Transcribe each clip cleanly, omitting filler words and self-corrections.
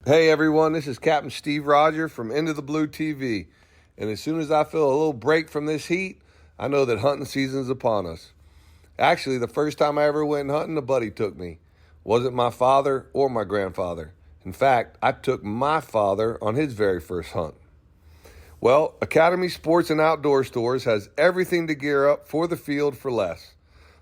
Hey everyone, this is Captain Steve Roger from Into the Blue TV. And as soon as I feel a little break from this heat, I know that hunting season is upon us. Actually, the first time I ever went hunting, a buddy took me. Wasn't my father or my grandfather. In fact, I took my father on his very first hunt. Well, Academy Sports and Outdoor Stores has everything to gear up for the field for less.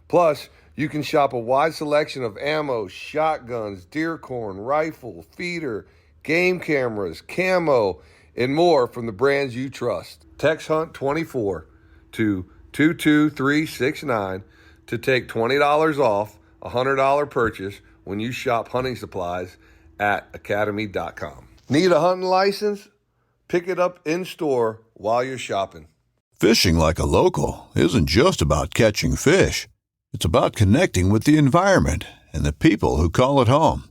Plus, you can shop a wide selection of ammo, shotguns, deer corn, rifle, feeder, game cameras, camo, and more from the brands you trust. Text HUNT24 to 22369 to take $20 off a $100 purchase when you shop hunting supplies at academy.com. Need a hunting license? Pick it up in store while you're shopping. Fishing like a local isn't just about catching fish. It's about connecting with the environment and the people who call it home.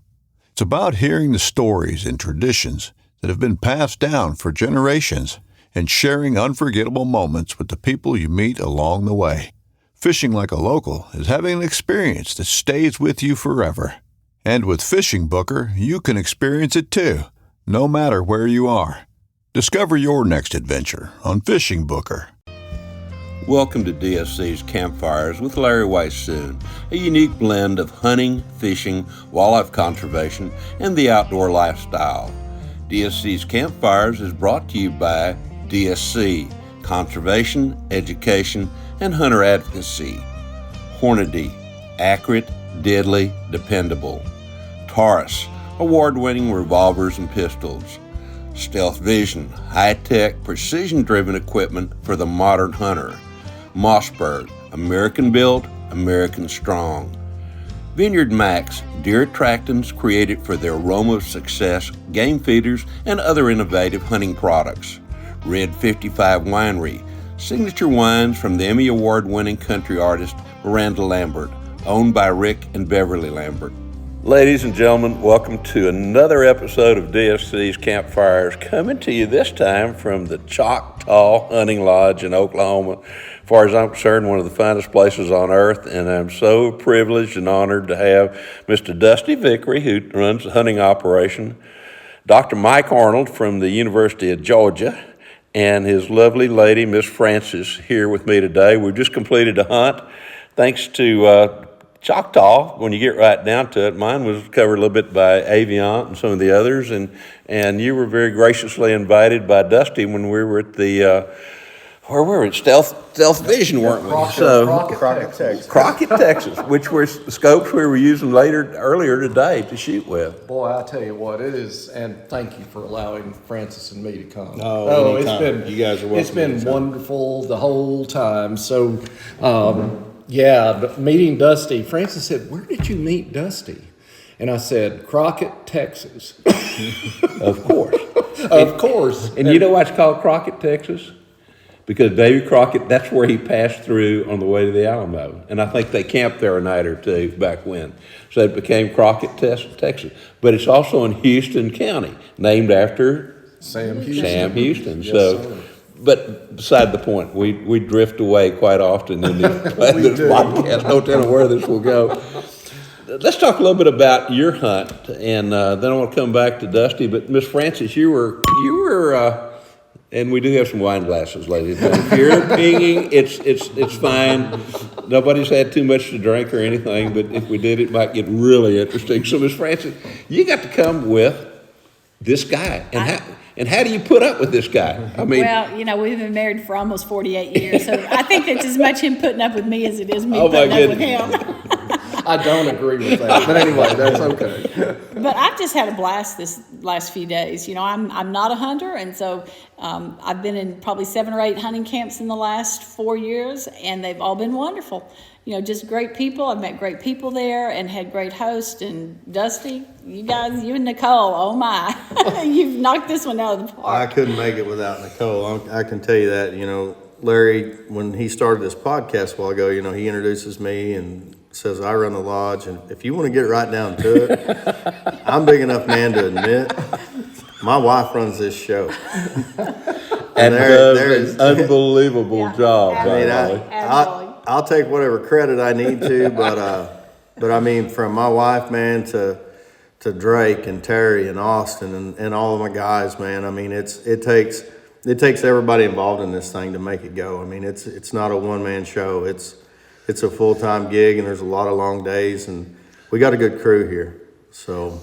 It's about hearing the stories and traditions that have been passed down for generations and sharing unforgettable moments with the people you meet along the way. Fishing like a local is having an experience that stays with you forever. And with Fishing Booker, you can experience it too, no matter where you are. Discover your next adventure on Fishing Booker. Welcome to DSC's Campfires with Larry Weissoon, a unique blend of hunting, fishing, wildlife conservation, and the outdoor lifestyle. DSC's Campfires is brought to you by DSC, Conservation, Education, and Hunter Advocacy. Hornady, accurate, deadly, dependable. Taurus, award-winning revolvers and pistols. Stealth Vision, high-tech, precision-driven equipment for the modern hunter. Mossberg, American-built, American-strong. Vineyard Max, deer attractants created for their aroma of success, game feeders, and other innovative hunting products. Red 55 Winery, signature wines from the Emmy Award-winning country artist Miranda Lambert, owned by Rick and Beverly Lambert. Ladies and gentlemen, welcome to another episode of DSC's Campfires, coming to you this time from the Choctaw Hunting Lodge in Oklahoma. As far as I'm concerned, one of the finest places on earth, and I'm so privileged and honored to have Mr. Dusty Vickery, who runs the hunting operation, Dr. Mike Arnold from the University of Georgia, and his lovely lady, Miss Frances, here with me today. We've just completed a hunt, thanks to Choctaw, when you get right down to it. Mine was covered a little bit by Aviant and some of the others, and you were very graciously invited by Dusty when we were at the where were we? At Stealth Vision, weren't we? Crockett, Texas, which were scopes we were using earlier today to shoot with. Boy, I tell you what, it is, and thank you for allowing Francis and me to come. You guys are welcome. It's been wonderful the whole time. So, but meeting Dusty, Francis said, "Where did you meet Dusty?" And I said, "Crockett, Texas." Of course. Of course. And you know why it's called Crockett, Texas? Because Davy Crockett, that's where he passed through on the way to the Alamo. And I think they camped there a night or two back when. So it became Crockett, Texas. But it's also in Houston County, named after Sam Houston. Yes, so, but beside the point, we drift away quite often in this podcast. Don't tell where this will go. Let's talk a little bit about your hunt, and then I want to come back to Dusty. But Miss Frances, you were, and we do have some wine glasses, ladies. If you're pinging, it's fine. Nobody's had too much to drink or anything, but if we did, it might get really interesting. So, Miss Frances, you got to come with this guy, and how do you put up with this guy? I mean, well, we've been married for almost 48 years, so I think it's as much him putting up with me as it is me putting up with him. I don't agree with that, but anyway, that's okay. But I've just had a blast this last few days. I'm not a hunter, and so I've been in probably 7 or 8 hunting camps in the last 4 years, and they've all been wonderful. Just great people. I've met great people there and had great hosts. And Dusty, you guys, you and Nicole, oh my, you've knocked this one out of the park. I couldn't make it without Nicole. I can tell you that. Larry, when he started this podcast a while ago, he introduces me and says, I run the lodge, and if you want to get right down to it, I'm big enough man to admit my wife runs this show. And does an unbelievable job. I'll take whatever credit I need to, but I mean, from my wife, man, to to Drake and Terry and Austin and all of my guys, man. I mean, it takes everybody involved in this thing to make it go. I mean, it's not a one-man show. It's a full-time gig, and there's a lot of long days, and we got a good crew here. So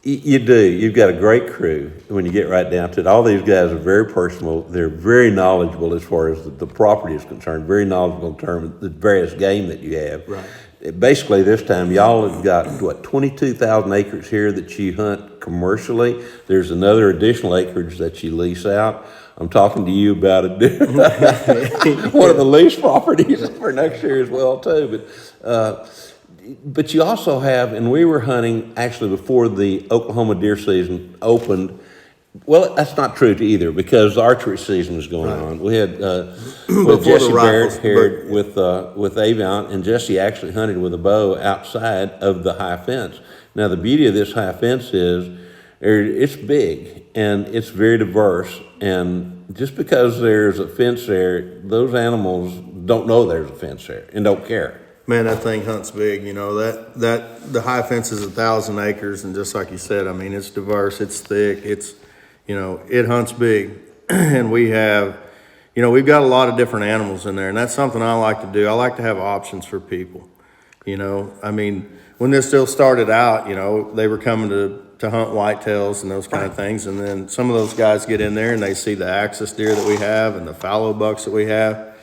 You do. You've got a great crew when you get right down to it. All these guys are very personal. They're very knowledgeable as far as the property is concerned, very knowledgeable in terms of the various game that you have. Right. Basically, this time, y'all have got, 22,000 acres here that you hunt commercially. There's another additional acreage that you lease out. I'm talking to you about it. One of the lease properties for next year as well, too. But you also have, and we were hunting actually before the Oklahoma deer season opened. Well, that's not true to either, because the archery season was going on. We had with Jesse Barrett here with Avion, and Jesse actually hunted with a bow outside of the high fence. Now, the beauty of this high fence is it's big and it's very diverse, and just because there's a fence there, those animals don't know there's a fence there and don't care. Man, that thing hunts big. You know, that the high fence is 1,000 acres, and just like you said, I mean, it's diverse, it's thick, it hunts big. And we have, we've got a lot of different animals in there, and that's something I like to do. I like to have options for people. I mean, when this still started out, they were coming to hunt whitetails and those kind of things, and then some of those guys get in there and they see the axis deer that we have and the fallow bucks that we have,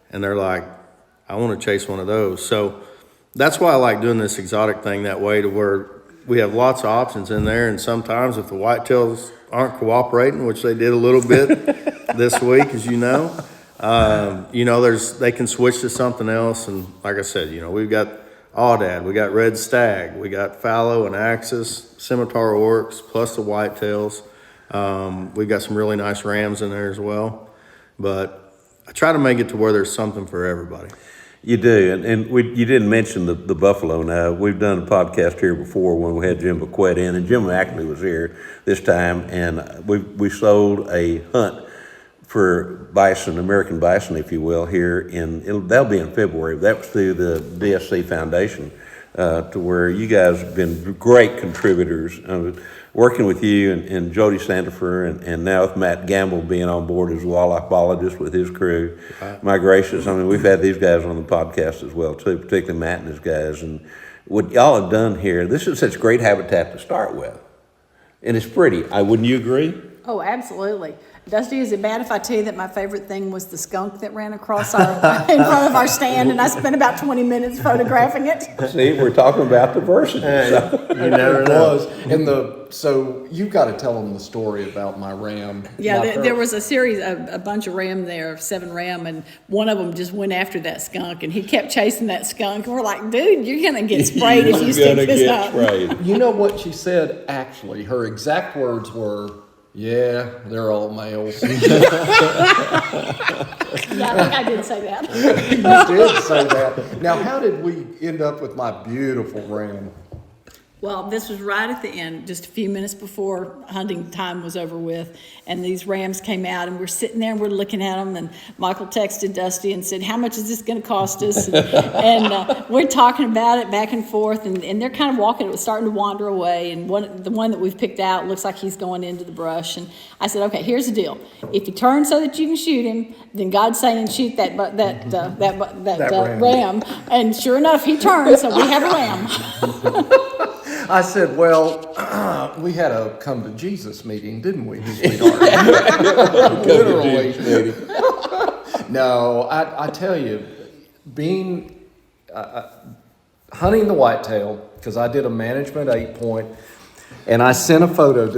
and they're like, I want to chase one of those. So that's why I like doing this exotic thing that way, to where we have lots of options in there. And sometimes if the whitetails aren't cooperating, which they did a little bit this week, as they can switch to something else. And like I said, we've got aoudad, we got red stag, we got fallow and axis, scimitar orcs, plus the whitetails. We've got some really nice rams in there as well. But I try to make it to where there's something for everybody. You do, and you didn't mention the buffalo. Now, we've done a podcast here before when we had Jim Bequette in, and Jim actually was here this time, and we sold a hunt for bison, American bison, if you will, here that'll be in February. That was through the DSC Foundation, to where you guys have been great contributors. Working with you and Jody Sandifer and now with Matt Gamble being on board as a wildlife biologist with his crew. Right. My gracious, I mean, we've had these guys on the podcast as well too, particularly Matt and his guys. And what y'all have done here, this is such great habitat to start with. And it's pretty. Wouldn't you agree? Oh, absolutely. Dusty, is it bad if I tell you that my favorite thing was the skunk that ran across in front of our stand, and I spent about 20 minutes photographing it? See, we're talking about diversity. You never know. So you've got to tell them the story about my ram. Yeah, there was a bunch of ram there, 7 ram, and one of them just went after that skunk, and he kept chasing that skunk, and we're like, dude, you're going to get sprayed if you stick this up. Sprayed. You know what she said, actually? Her exact words were, yeah, they're all males. Yeah, I think I did say that. You did say that. Now, how did we end up with my beautiful ram? Well, this was right at the end, just a few minutes before hunting time was over with, and these rams came out, and we're sitting there and we're looking at them, and Michael texted Dusty and said, how much is this going to cost us? And we're talking about it back and forth, and they're kind of walking, it was starting to wander away, and the one that we've picked out looks like he's going into the brush, and I said, okay, here's the deal. If you turn so that you can shoot him, then God's saying shoot that ram. And sure enough, he turned, so we have a ram. I said, well, we had a come to Jesus meeting, didn't we, sweetheart? Literally. No, I tell you, being hunting the whitetail, because I did a management 8-point, and I sent a photo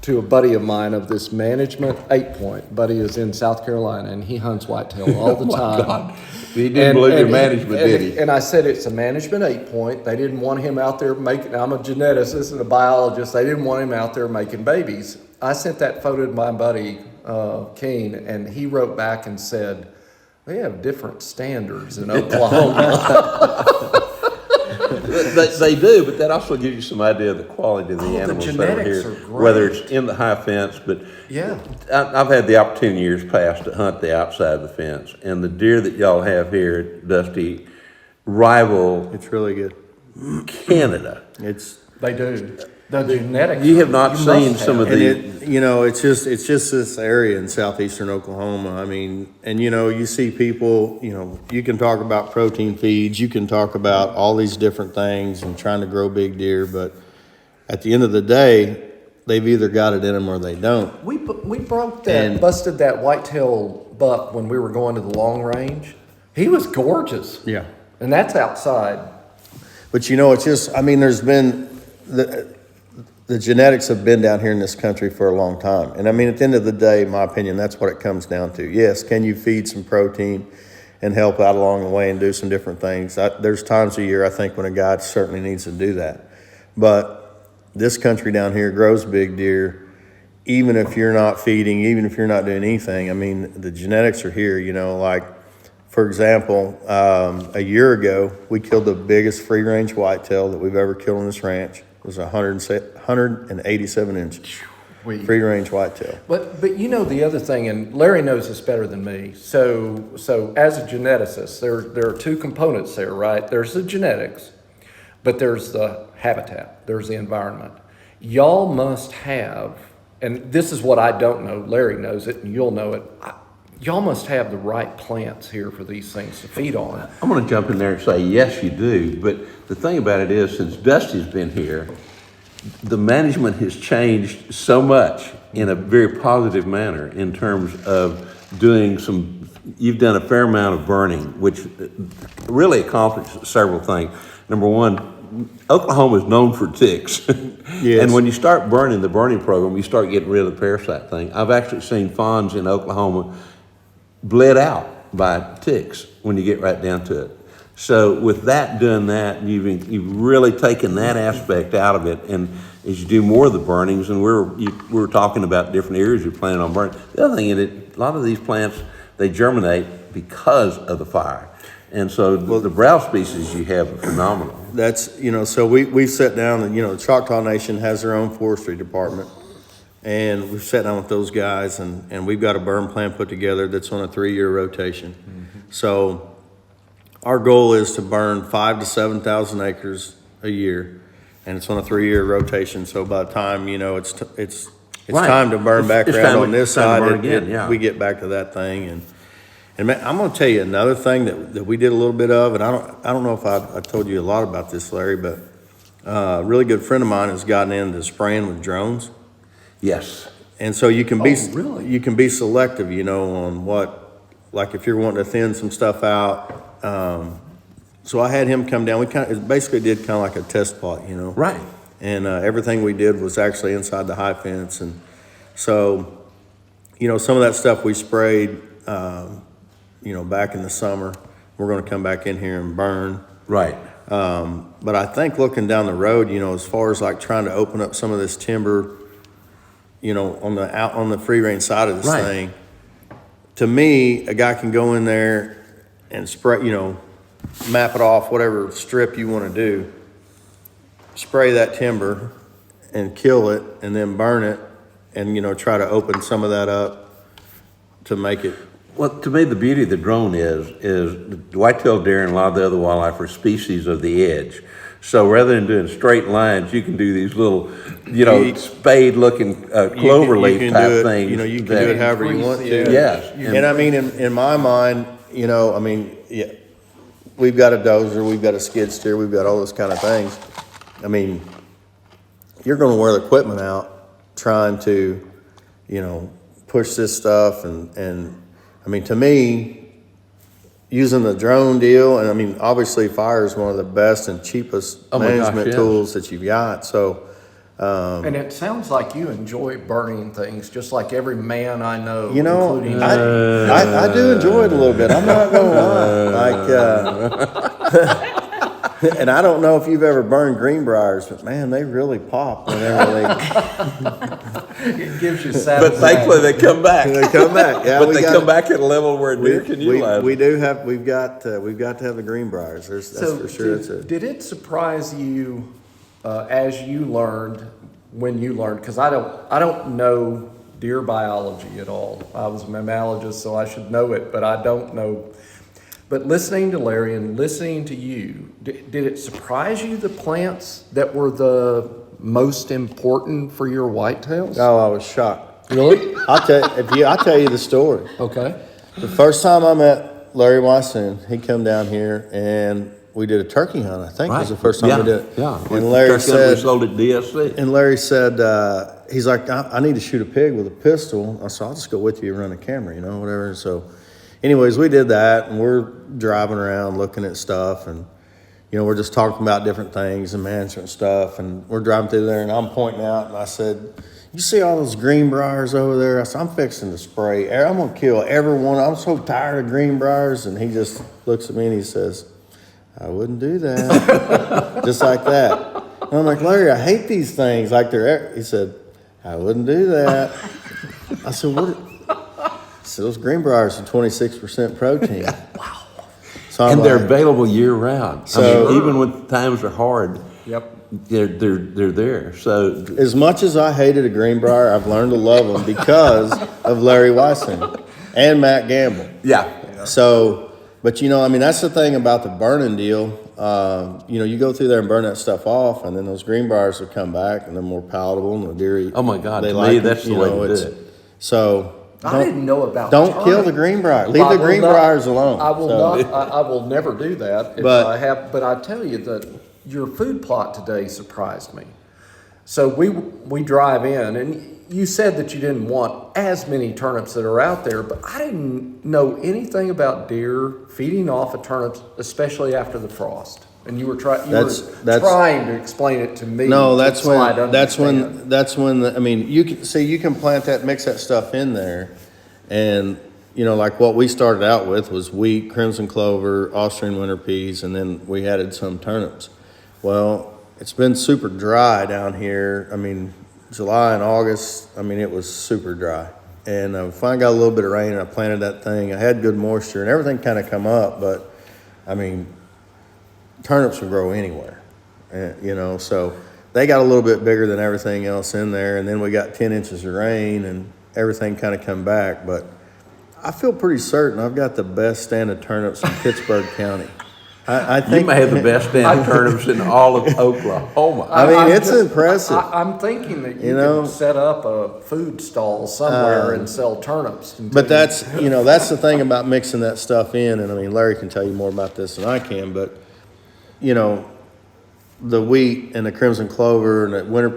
to a buddy of mine of this management 8-point. Buddy is in South Carolina, and he hunts whitetail all the time. God. He didn't believe your management, did he? And I said, it's a management 8-point. They didn't want him out there I'm a geneticist and a biologist. They didn't want him out there making babies. I sent that photo to my buddy, Kane, and he wrote back and said, they have different standards in Oklahoma. They do, but that also gives you some idea of the quality of the animals that are here, whether it's in the high fence. But yeah, I've had the opportunity years past to hunt the outside of the fence, and the deer that y'all have here, Dusty, rival. It's really good. Canada. They do. The genetics. You have not you seen must some have. of And the. it's just this area in southeastern Oklahoma. I mean, and you see people, you can talk about protein feeds, you can talk about all these different things and trying to grow big deer, but at the end of the day, they've either got it in them or they don't. We broke that, busted that whitetail buck when we were going to the long range. He was gorgeous. Yeah. And that's outside. But it's just, I mean, there's been, the genetics have been down here in this country for a long time. And I mean, at the end of the day, in my opinion, that's what it comes down to. Yes, can you feed some protein and help out along the way and do some different things? There's times a year, I think, when a guy certainly needs to do that. But this country down here grows big deer, even if you're not feeding, even if you're not doing anything. I mean, the genetics are here, like, for example, a year ago, we killed the biggest free-range whitetail that we've ever killed on this ranch. It was 187-inch free-range whitetail. But the other thing, and Larry knows this better than me. So as a geneticist, there are two components there, right? There's the genetics, but there's the habitat. There's the environment. Y'all must have, and this is what I don't know. Larry knows it, and you'll know it. Y'all must have the right plants here for these things to feed on. I'm going to jump in there and say, yes, you do. But the thing about it is, since Dusty's been here, the management has changed so much in a very positive manner in terms of you've done a fair amount of burning, which really accomplished several things. Number one, Oklahoma is known for ticks. Yes. And when you start burning the burning program, you start getting rid of the parasite thing. I've actually seen fawns in Oklahoma bled out by ticks when you get right down to it. So with that, doing that, you've really taken that aspect out of it. And as you do more of the burnings, and we're talking about different areas you're planning on burning. The other thing is that a lot of these plants, they germinate because of the fire. And so the browse species you have are phenomenal. That's, so we've sat down and, the Choctaw Nation has their own forestry department. And we've sat down with those guys and we've got a burn plan put together that's on a 3-year rotation. Mm-hmm. So our goal is to burn 5,000 to 7,000 acres a year, and it's on a 3-year rotation. So by the time it's Right. time to burn back It's around time on this to side, burn again, yeah. we get back to that thing. And man, I'm going to tell you another thing that we did a little bit of, and I don't know if I told you a lot about this, Larry, but a really good friend of mine has gotten into spraying with drones. Yes. And so you can be really? you can be selective, on what, like if you're wanting to thin some stuff out. So I had him come down. We basically did kind of like a test plot, Right. And everything we did was actually inside the high fence, and so some of that stuff we sprayed, back in the summer. We're going to come back in here and burn. Right. But I think looking down the road, as far as like trying to open up some of this timber, on the free range side of this Right. thing, to me, a guy can go in there and spray, map it off, whatever strip you want to do, spray that timber and kill it and then burn it and, try to open some of that up to make it. Well, to me, the beauty of the drone is the white-tailed deer and a lot of the other wildlife are species of the edge. So rather than doing straight lines, you can do these little, spade-looking clover leaf type things. You can do it however you want to. Yes. And I mean, in my mind, yeah, we've got a dozer, we've got a skid steer, we've got all those kind of things. I mean, you're going to wear the equipment out trying to, push this stuff. And I mean, to me, using the drone deal, and I mean, obviously fire is one of the best and cheapest management tools that you've got. So, And it sounds like you enjoy burning things, just like every man I know, including I do enjoy it a little bit. I'm not gonna lie. And I don't know if you've ever burned greenbriers, but man, they really pop whenever they. it gives you satisfaction. But thankfully, they come back. They come back. Yeah, but they come back at a level where a deer can utilize we them. do have. We've got to have the greenbriers. That's for sure. Did it surprise you as you learned when you learned? Because I don't know deer biology at all. I was a mammalogist, so I should know it, but I don't know. But listening to Larry and listening to you, did it surprise you the plants that were the most important for your whitetails? Oh, I was shocked. Really? I'll tell you the story. Okay. The first time I met Larry Wyson, he come down here and we did a turkey hunt. I think was the first time we did it. Yeah. And Larry said, we sold at DSC. and Larry said, he's like, I need to shoot a pig with a pistol. I said, I'll just go with you and run a camera, whatever. So anyways, we did that, and we're driving around looking at stuff, and we're just talking about different things and management stuff, and we're driving through there, and I'm pointing out, and I said, you see all those greenbriers over there? I said, I'm fixing to spray. I'm going to kill every one. I'm so tired of greenbriers. And he just looks at me and he says, I wouldn't do that. Just like that. And I'm like, Larry, I hate these things. He said, I wouldn't do that. I said, what? So those greenbriers are 26% protein. Wow. So And they're available year round. So- even when times are hard, Yep. they're there. So as much as I hated a greenbrier, I've learned to love them because of Larry Wyson and Matt Gamble. yeah. So, but that's the thing about the burning deal. You go through there and burn that stuff off, and then those greenbriers will come back, and they're more palatable, and the deer eat. Oh my God! they To like me, it, that's the way to do it. So I didn't know about Don't turning. kill the greenbrier. Leave I the will greenbriers not- alone. I will So- not. I will never do that if But- I have. But I tell you that your food plot today surprised me. So we drive in, and you said that you didn't want as many turnips that are out there, but I didn't know anything about deer feeding off of turnips, especially after the frost. And you were trying to explain it to me. No, that's so I'd when understand. you can plant that, mix that stuff in there, and like what we started out with was wheat, crimson clover, Austrian winter peas, and then we added some turnips. Well, it's been super dry down here. July and August, it was super dry, and finally got a little bit of rain, and I planted that thing. I had good moisture, and everything kind of come up, but turnips will grow anywhere, so they got a little bit bigger than everything else in there, and then we got 10 inches of rain, and everything kind of come back. But I feel pretty certain I've got the best stand of turnips in Pittsburgh County. I think You may have the best stand of turnips in all of Oklahoma. it's impressive. I'm thinking that you know? could set up a food stall somewhere and sell turnips. But that's the thing about mixing that stuff in, and Larry can tell you more about this than I can, but the wheat and the crimson clover and the winter,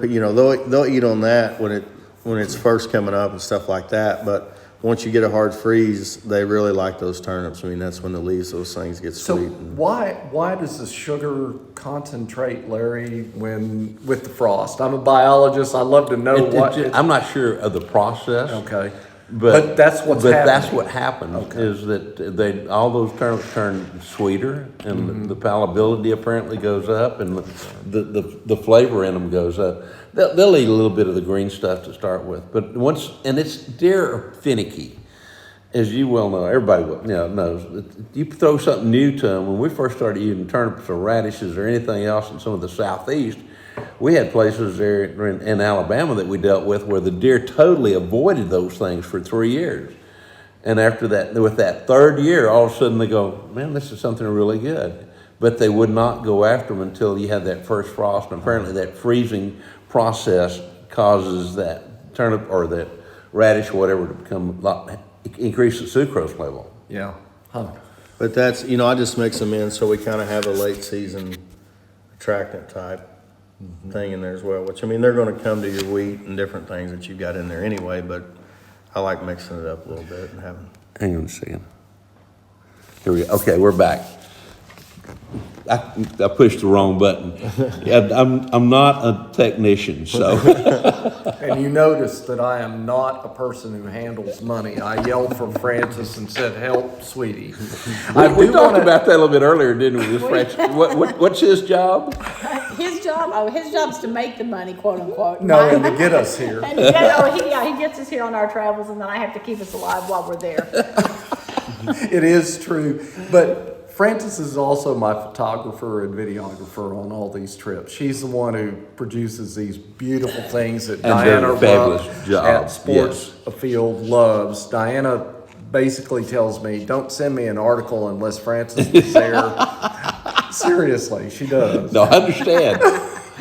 they'll eat on that when it's first coming up and stuff like that. But once you get a hard freeze, they really like those turnips. That's when the leaves, those things get So sweet. why does the sugar concentrate, Larry, with the frost? I'm a biologist. I love to know I'm not sure of the process. Okay. But that's what's But happening. that's what happens is that all those turnips turn sweeter, and the palatability apparently goes up, and the flavor in them goes up. They'll eat a little bit of the green stuff to start with, but deer are finicky, as you well know. Everybody knows. You throw something new to them. When we first started using turnips or radishes or anything else in some of the southeast, we had places there in Alabama that we dealt with where the deer totally avoided those things for 3 years. And after that, with that third year, all of a sudden they go, man, this is something really good. But they would not go after them until you had that first frost. And apparently that freezing process causes that turnip or that radish or whatever to increase the sucrose level. Yeah. Huh. But that's, I just mix them in so we kind of have a late season attractant type thing in there as well, which they're going to come to your wheat and different things that you've got in there anyway, but I like mixing it up a little bit and having. Hang on a second. Here we go. Okay, we're back. I pushed the wrong button. I'm not a technician, so. And you notice that I am not a person who handles money. I yelled for Francis and said, "Help, sweetie." We talked about that a little bit earlier, didn't we? With Francis? What's his job? His job's to make the money, quote unquote. No, and to get us here. And he gets us here on our travels, and then I have to keep us alive while we're there. It is true, but Frances is also my photographer and videographer on all these trips. She's the one who produces these beautiful things that Diana at Sports Field loves. Diana basically tells me, don't send me an article unless Frances is there. Seriously, she does. No, I understand.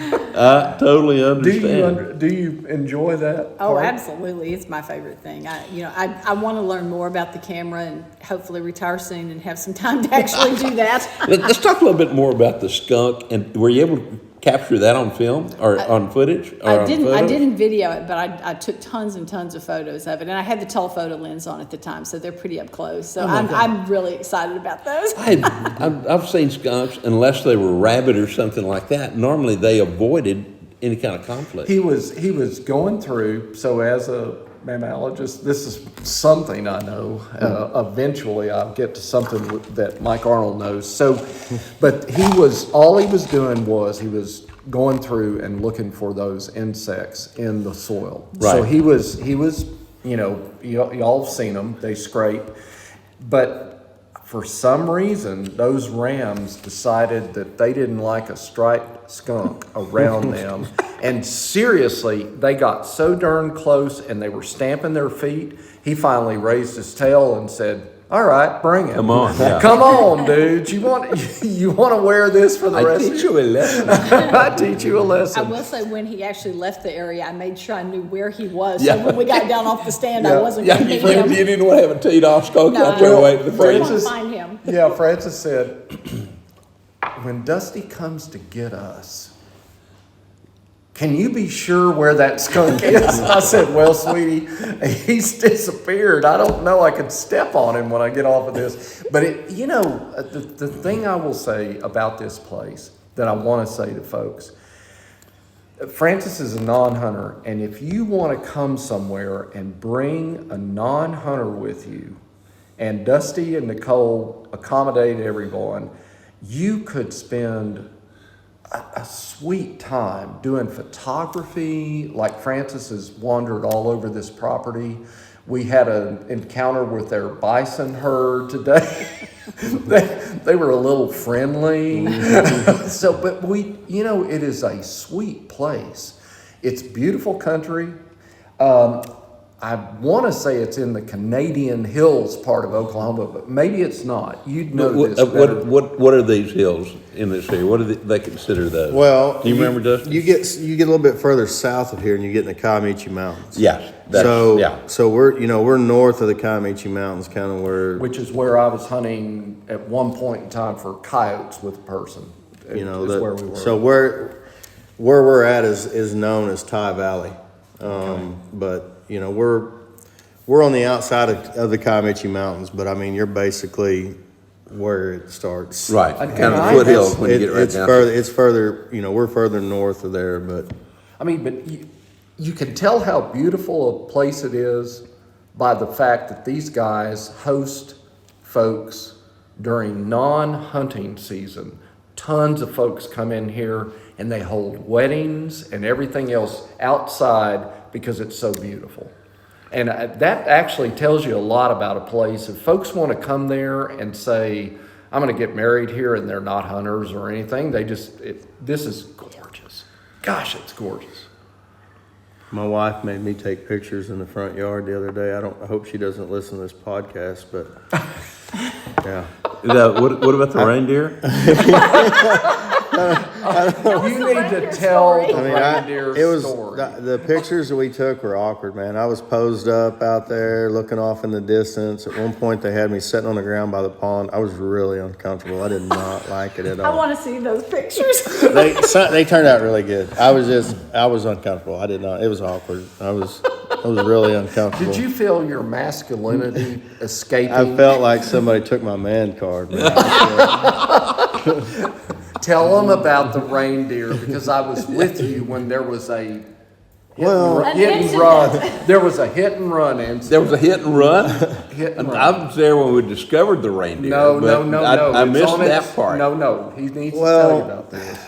I totally understand. Do you enjoy that? Oh, part? absolutely. It's my favorite thing. I want to learn more about the camera and hopefully retire soon and have some time to actually do that. Let's talk a little bit more about the skunk. And were you able to capture that on film or on footage? Or I didn't. on I photos? didn't video it, but I took tons and tons of photos of it, and I had the telephoto lens on at the time, so they're pretty up close. So I'm really excited about those. I've seen skunks, unless they were rabid or something like that. Normally, they avoided any kind of conflict. He was going through. So as a mammalogist, this is something I know. Eventually, I'll get to something that Mike Arnold knows. So, but all he was doing was he was going through and looking for those insects in the soil. Right. So he was y'all have seen them. They scrape, but for some reason, those rams decided that they didn't like a striped skunk around them. And seriously, they got so darn close and they were stamping their feet. He finally raised his tail and said, "All right, bring him. Come on, yeah. Come on, dude. You want to wear this for the rest of teach you a lesson. I teach you a I lesson." will say when he actually left the area, I made sure I knew where he was. Yeah. So when we got down off the stand, Yeah. I wasn't Yeah, going to you meet him. didn't want to have a teed off skunk No. out there waiting for I you. want to Francis- find him. Yeah, Francis said, "When Dusty comes to get us, can you be sure where that skunk is?" I said, "Well, sweetie, he's disappeared. I don't know. I could step on him when I get off of this." But the thing I will say about this place that I want to say to folks, Francis is a non-hunter, and if you want to come somewhere and bring a non-hunter with you, and Dusty and Nicole accommodate everyone, you could spend a sweet time doing photography. Like Francis has wandered all over this property. We had an encounter with their bison herd today. they were a little friendly. So, but it is a sweet place. It's beautiful country. I want to say it's in the Canadian Hills part of Oklahoma, but maybe it's not. You'd know this better. What are these hills in this area? What do they consider those? Well, do you remember, Dustin? You get a little bit further south of here, and you get in the Comanche Mountains. Yes. So we're north of the Comanche Mountains, kind of where Which is where I was hunting at one point in time for coyotes with a person. Is where we were. So where we're at is known as Ty Valley, but we're on the outside of the Comanche Mountains. But I mean, you're basically where it starts. Right. And Kind of I- foothills when you get right down. It's further. We're further north of there, but. I mean, but you can tell how beautiful a place it is by the fact that these guys host folks during non-hunting season. Tons of folks come in here and they hold weddings and everything else outside because it's so beautiful. And that actually tells you a lot about a place. If folks want to come there and say, "I'm going to get married here," and they're not hunters or anything, this is gorgeous. Gosh, it's gorgeous. My wife made me take pictures in the front yard the other day. I hope she doesn't listen to this podcast, but yeah. What about the reindeer? You need to tell the reindeer story. The pictures that we took were awkward, man. I was posed up out there looking off in the distance. At one point, they had me sitting on the ground by the pond. I was really uncomfortable. I did not like it at I all. want to see those pictures. They turned out really good. I was uncomfortable. I did not. It was awkward. I was really uncomfortable. Did you feel your masculinity escaping? I felt like somebody took my man card, man. Tell them about the reindeer, because I was with you when there was a hit and run. There was a hit and run incident. There was a hit and run. Hit and run. I was there when we discovered the reindeer. No. I It's missed on that its- part. No. He needs to tell you about this.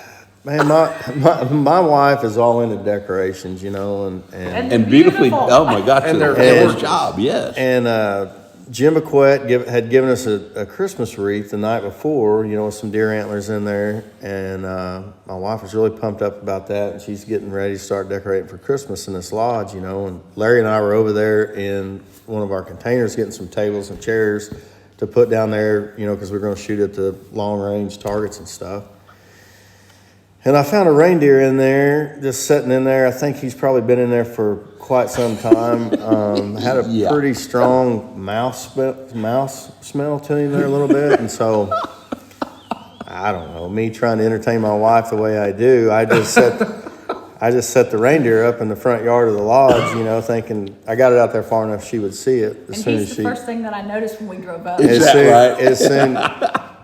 Man, my wife is all into decorations, And beautifully. Oh my gosh, And and they're their gorgeous. job. Yes. And Jim Bequette had given us a Christmas wreath the night before, with some deer antlers in there. And my wife was really pumped up about that. And she's getting ready to start decorating for Christmas in this lodge, And Larry and I were over there in one of our containers getting some tables and chairs to put down there, because we were going to shoot at the long range targets and stuff. And Jim Bequette, he had given us a Christmas wreath the night before, some deer antlers in there. And my wife was really pumped up about that. And she's getting ready to start decorating for Christmas in this lodge, And Larry and I were over there in one of our containers getting some tables and chairs to put down there, because we were going to shoot at the long range targets and stuff. And I found a reindeer in there, just sitting in there. I think he's probably been in there for quite some time. Had a pretty strong mouse smell to him there a little bit. And so, I don't know, me trying to entertain my wife the way I do, I just set the reindeer up in the front yard of the lodge, thinking I got it out there far enough she would see it And he's the first thing that I noticed when we drove up.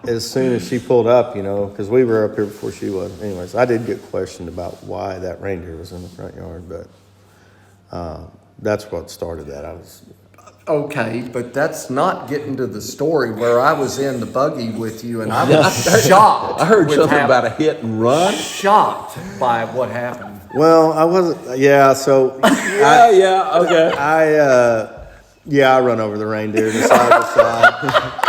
As soon as she pulled up, because we were up here before she was. Anyways, I did get questioned about why that reindeer was in the front yard, but that's what started that. Okay, but that's not getting to the story where I was in the buggy with you and I was shocked. I heard something about a hit and run. Shocked by what happened. Well, I wasn't. Yeah, so. Okay. I run over the reindeer to side to side.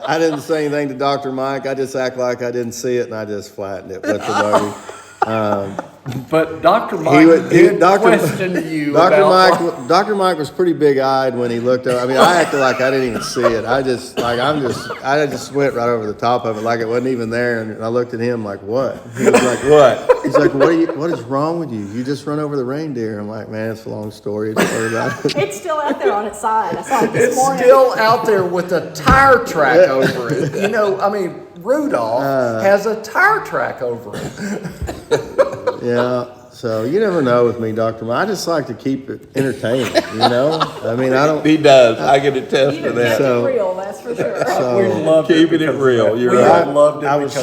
I didn't say anything to Dr. Mike. I just act like I didn't see it, and I just flattened it with the buggy. But Dr. Mike did question you about... Dr. Mike was pretty big-eyed when he looked up. I mean, I acted like I didn't even see it. I just went right over the top of it like it wasn't even there, and I looked at him like, what? He was like, what? He's like, what is wrong with you? You just run over the reindeer. I'm like, man, it's a long story. It's still out there on its side. I saw it this morning. It's still out there with a tire track over it. Rudolph has a tire track over it. Yeah, so you never know with me, Dr. Mike. I just like to keep it entertaining, I don't... He does. I can attest to that. Keep it real, that's for sure. We loved keeping it real. You're right. Loved it. I was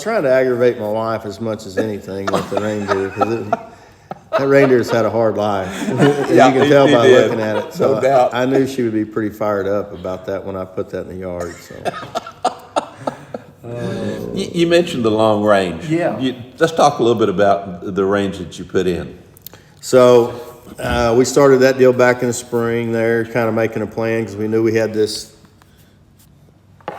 trying to aggravate my wife as much as anything with the reindeer, because that reindeer's had a hard life. You can tell by looking at it. So no doubt. I knew she would be pretty fired up about that when I put that in the yard. So. You mentioned the long range. Yeah. Let's talk a little bit about the range that you put in. So we started that deal back in the spring there, kind of making a plan because we knew we had this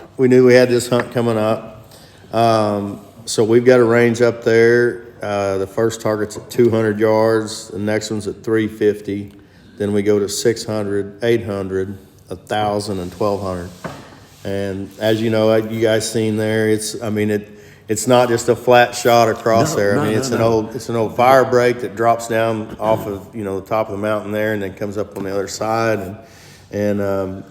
hunt coming up. So we've got a range up there. The first target's at 200 yards. The next one's at 350. Then we go to 600, 800, 1,000, and 1,200. And as you know, you guys seen there, it's not just a flat shot across there. It's an old fire break that drops down off of, the top of the mountain there and then comes up on the other side. And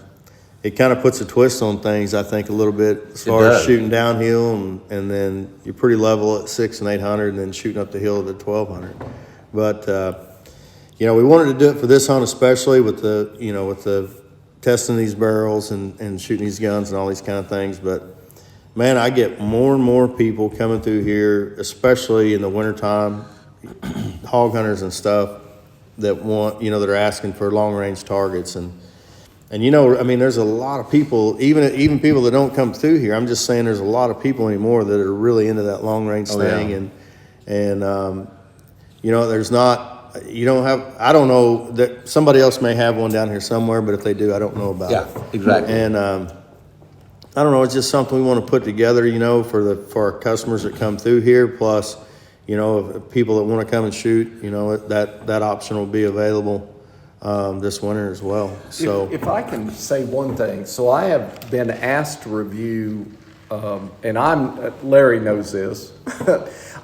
it kind of puts a twist on things, I think, a little bit as far as shooting downhill and then you're pretty level at 600 and 800 and then shooting up the hill at 1,200. But, we wanted to do it for this hunt, especially with the testing these barrels and shooting these guns and all these kind of things. But man, I get more and more people coming through here, especially in the wintertime, hog hunters and stuff that want, that are asking for long range targets. And there's a lot of people, even people that don't come through here. I'm just saying there's a lot of people anymore that are really into that long range thing. Yeah. There's not, I don't know that somebody else may have one down here somewhere, but if they do, I don't know about it. Yeah, exactly. And I don't know, it's just something we want to put together, for our customers that come through here. Plus, if people that want to come and shoot, that option will be available this winter as well. So if I can say one thing, so I have been asked to review, and Larry knows this,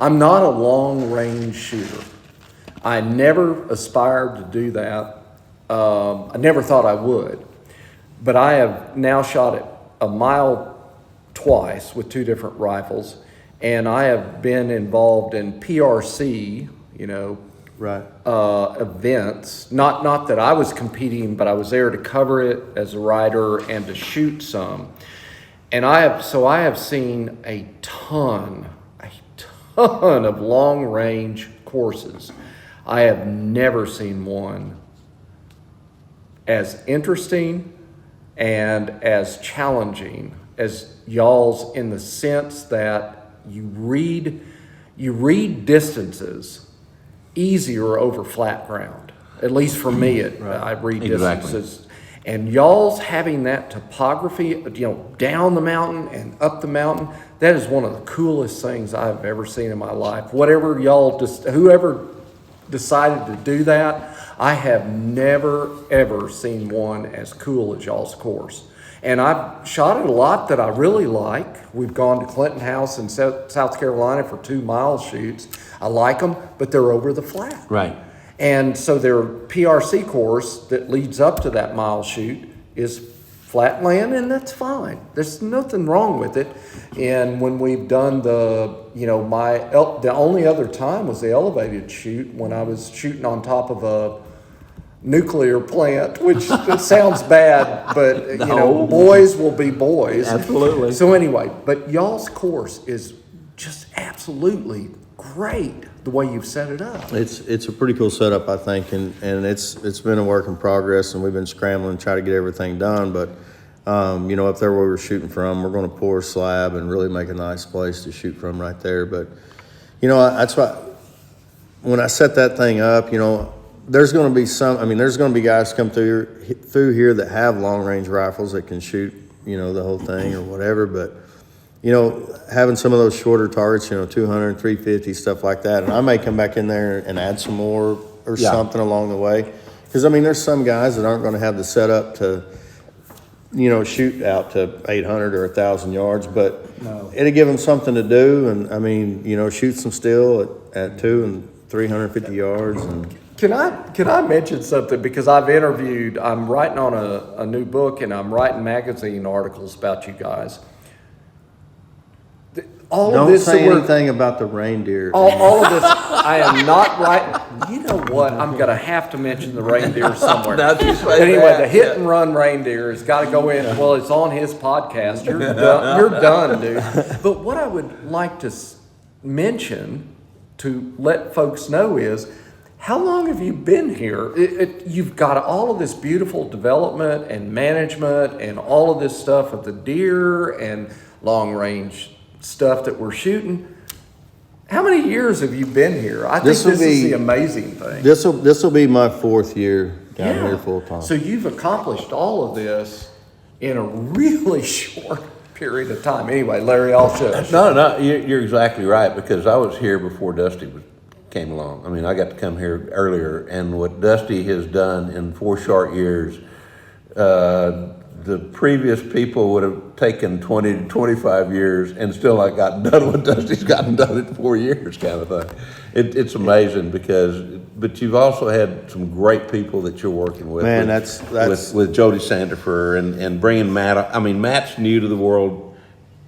I'm not a long range shooter. I never aspired to do that. I never thought I would. But I have now shot at a mile twice with two different rifles. And I have been involved in PRC, right. Events. Not that I was competing, but I was there to cover it as a rider and to shoot some. And I have seen a ton of long range courses. I have never seen one as interesting and as challenging as y'all's, in the sense that you read distances easier over flat ground. At least for me, I read distances. And y'all's having that topography, down the mountain and up the mountain, that is one of the coolest things I've ever seen in my life. Whoever decided to do that, I have never ever seen one as cool as y'all's course. And I've shot at a lot that I really like. We've gone to Clinton House in South Carolina for 2 mile shoots. I like them, but they're over the flat. Right. And so their PRC course that leads up to that mile shoot is flat land, and that's fine. There's nothing wrong with it. And when we've done the only other time was the elevated shoot when I was shooting on top of a nuclear plant, which sounds bad, but boys will be boys. Absolutely. So anyway, but y'all's course is just absolutely great the way you've set it up. It's a pretty cool setup, I think, and it's been a work in progress, and we've been scrambling to try to get everything done. But up there where we're shooting from, we're going to pour a slab and really make a nice place to shoot from right there. But that's why when I set that thing up, there's going to be there's going to be guys come through here that have long range rifles that can shoot the whole thing or whatever, but having some of those shorter targets, 200, 350, stuff like that. And I may come back in there and add some more or something along the way. Because, there's some guys that aren't going to have the setup to, shoot out to 800 or 1,000 yards. But it'll give them something to do. And, shoot some steel at 200 and 350 yards. And Can I mention something? Because I'm writing on a new book, and I'm writing magazine articles about you guys. Don't say anything about the reindeer. All of this, I am not right. You know what? I'm going to have to mention the reindeer somewhere. Anyway, the hit and run reindeer has got to go in. Well, it's on his podcast. You're done. You're done, dude. But what I would like to mention to let folks know is, how long have you been here? You've got all of this beautiful development and management and all of this stuff of the deer and long range stuff that we're shooting. How many years have you been here? I think this is the amazing thing. This will be my 4th year down here full time. So you've accomplished all of this in a really short period of time. Anyway, Larry, I'll shush. No, you're exactly right, because I was here before Dusty came along. I got to come here earlier, and what Dusty has done in 4 short years, the previous people would have taken 20 to 25 years and still not gotten done what Dusty's gotten done in 4 years, kind of thing. It's amazing but you've also had some great people that you're working with. Man, with Jody Sandifer and bringing Matt. Matt's new to the world,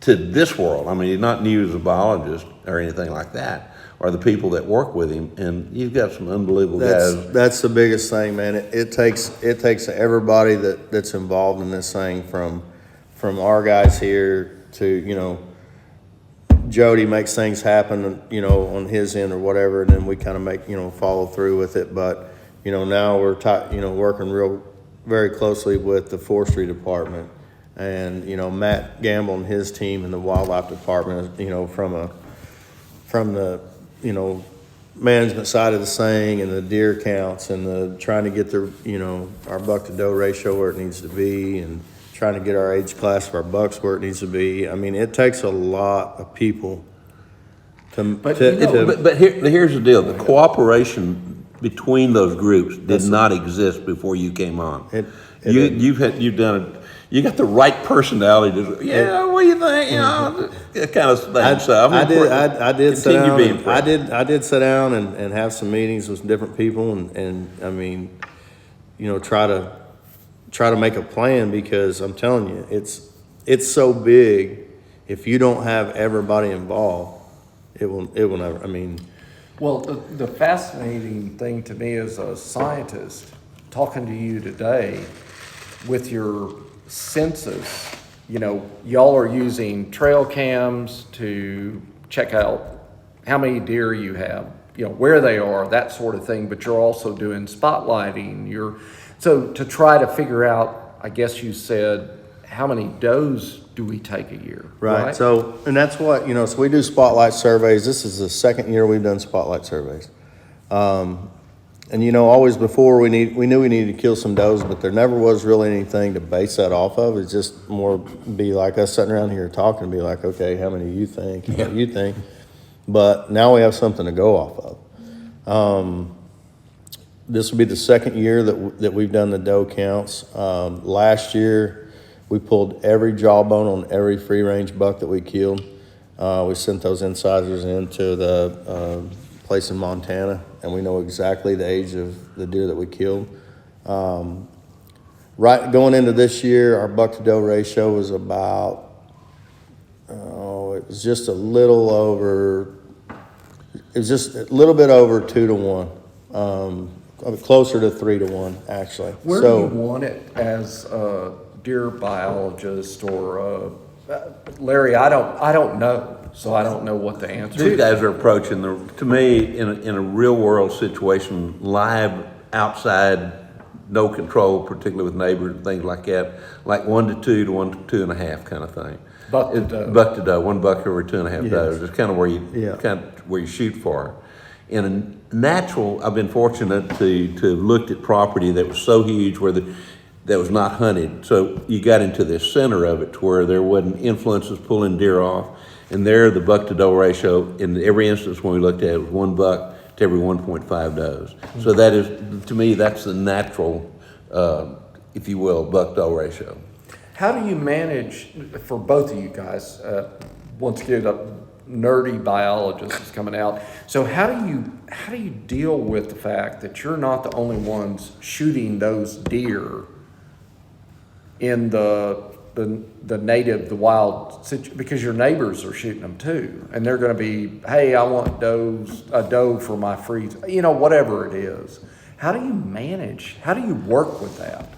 to this world. He's not new as a biologist or anything like that, or the people that work with him, and you've got some unbelievable guys. That's the biggest thing, man. It takes everybody that's involved in this thing, from our guys here to Jody makes things happen on his end or whatever, and then we kind of make follow through with it. But now we're working very closely with the forestry department, and Matt Gamble and his team in the wildlife department, from the management side of the thing, and the deer counts, and the trying to get our buck to doe ratio where it needs to be, and trying to get our age class of our bucks where it needs to be. It takes a lot of people But here's the deal: the cooperation between those groups did not exist before you came on. You've done it. You got the right personality to, what do you think? That kind of thing. I did sit down. I did sit down and have some meetings with different people, and try to make a plan, because I'm telling you, it's so big. If you don't have everybody involved, it will never. Well, the fascinating thing to me as a scientist, talking to you today, with your census, y'all are using trail cams to check out how many deer you have, where they are, that sort of thing, but you're also doing spotlighting. So to try to figure out, I guess you said, how many does do we take a year? Right. So, and that's what, so we do spotlight surveys. This is the 2nd year we've done spotlight surveys. And always before we knew we needed to kill some does, but there never was really anything to base that off of. It's just more be like us sitting around here talking and be like, okay, how many do you think? How many do you think? But now we have something to go off of. This will be the 2nd year that we've done the doe counts. Last year We pulled every jawbone on every free range buck that we killed. We sent those incisors into the place in Montana, and we know exactly the age of the deer that we killed. Right going into this year, our buck to doe ratio was about, it was just a little over, it was just a little bit over 2 to 1, closer to 3 to 1 actually. Where do you want it as a deer biologist or Larry? I don't know, so I don't know what the answer These is. guys are approaching to me, in a real world situation, live, outside, no control, particularly with neighbors and things like that, like 1 to 2 to 1 to 2.5 kind of thing. Buck to doe. Buck to doe, 1 buck over 2.5 does. It's kind of where you shoot for. In a natural, I've been fortunate to have looked at property that was so huge that was not hunted. So you got into the center of it to where there wasn't influences pulling deer off. And there, the buck to doe ratio in every instance when we looked at it was 1 buck to every 1.5 does. So that is, to me, that's the natural, if you will, buck doe ratio. How do you manage, for both of you guys, once again, a nerdy biologist is coming out, so how do you deal with the fact that you're not the only ones shooting those deer in the native, the wild, because your neighbors are shooting them too, and they're going to be, hey, I want a doe for my freeze, whatever it is. How do you manage? How do you work with that?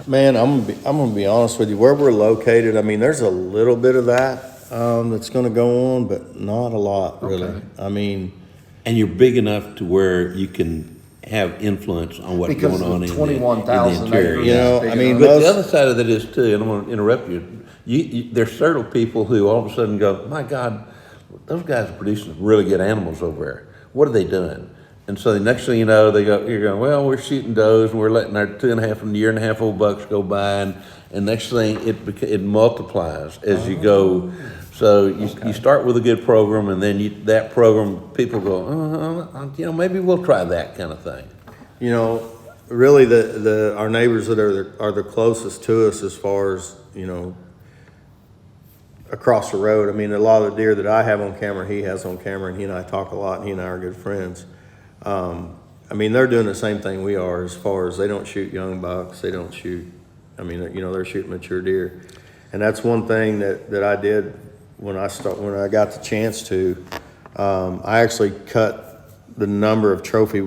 Man, I'm gonna be honest with you. Where we're located, I mean, there's a little bit of that that's gonna go on, but not a lot, really. Okay. I mean, And you're big enough to where you can have influence on what's Because going on of in 21,000 the interior. acres. I mean, But the other side of it is too, and I'm going to interrupt you. There's several people who all of a sudden go, "My God, those guys are producing really good animals over there. What are they doing?" And so the next thing you know, you're going, "Well, we're shooting does, and we're letting our 2.5 and year and a half old bucks go by, and next thing it multiplies as you go." So you start with a good program, and then that program, people go, maybe we'll try that kind of thing. Really, our neighbors that are the closest to us as far as across the road. I mean, a lot of the deer that I have on camera, he has on camera, and he and I talk a lot, and he and I are good friends. I mean, they're doing the same thing we are as far as they don't shoot young bucks. They don't shoot, they're shooting mature deer. And that's one thing that I did when I got the chance to. I actually cut the number of trophy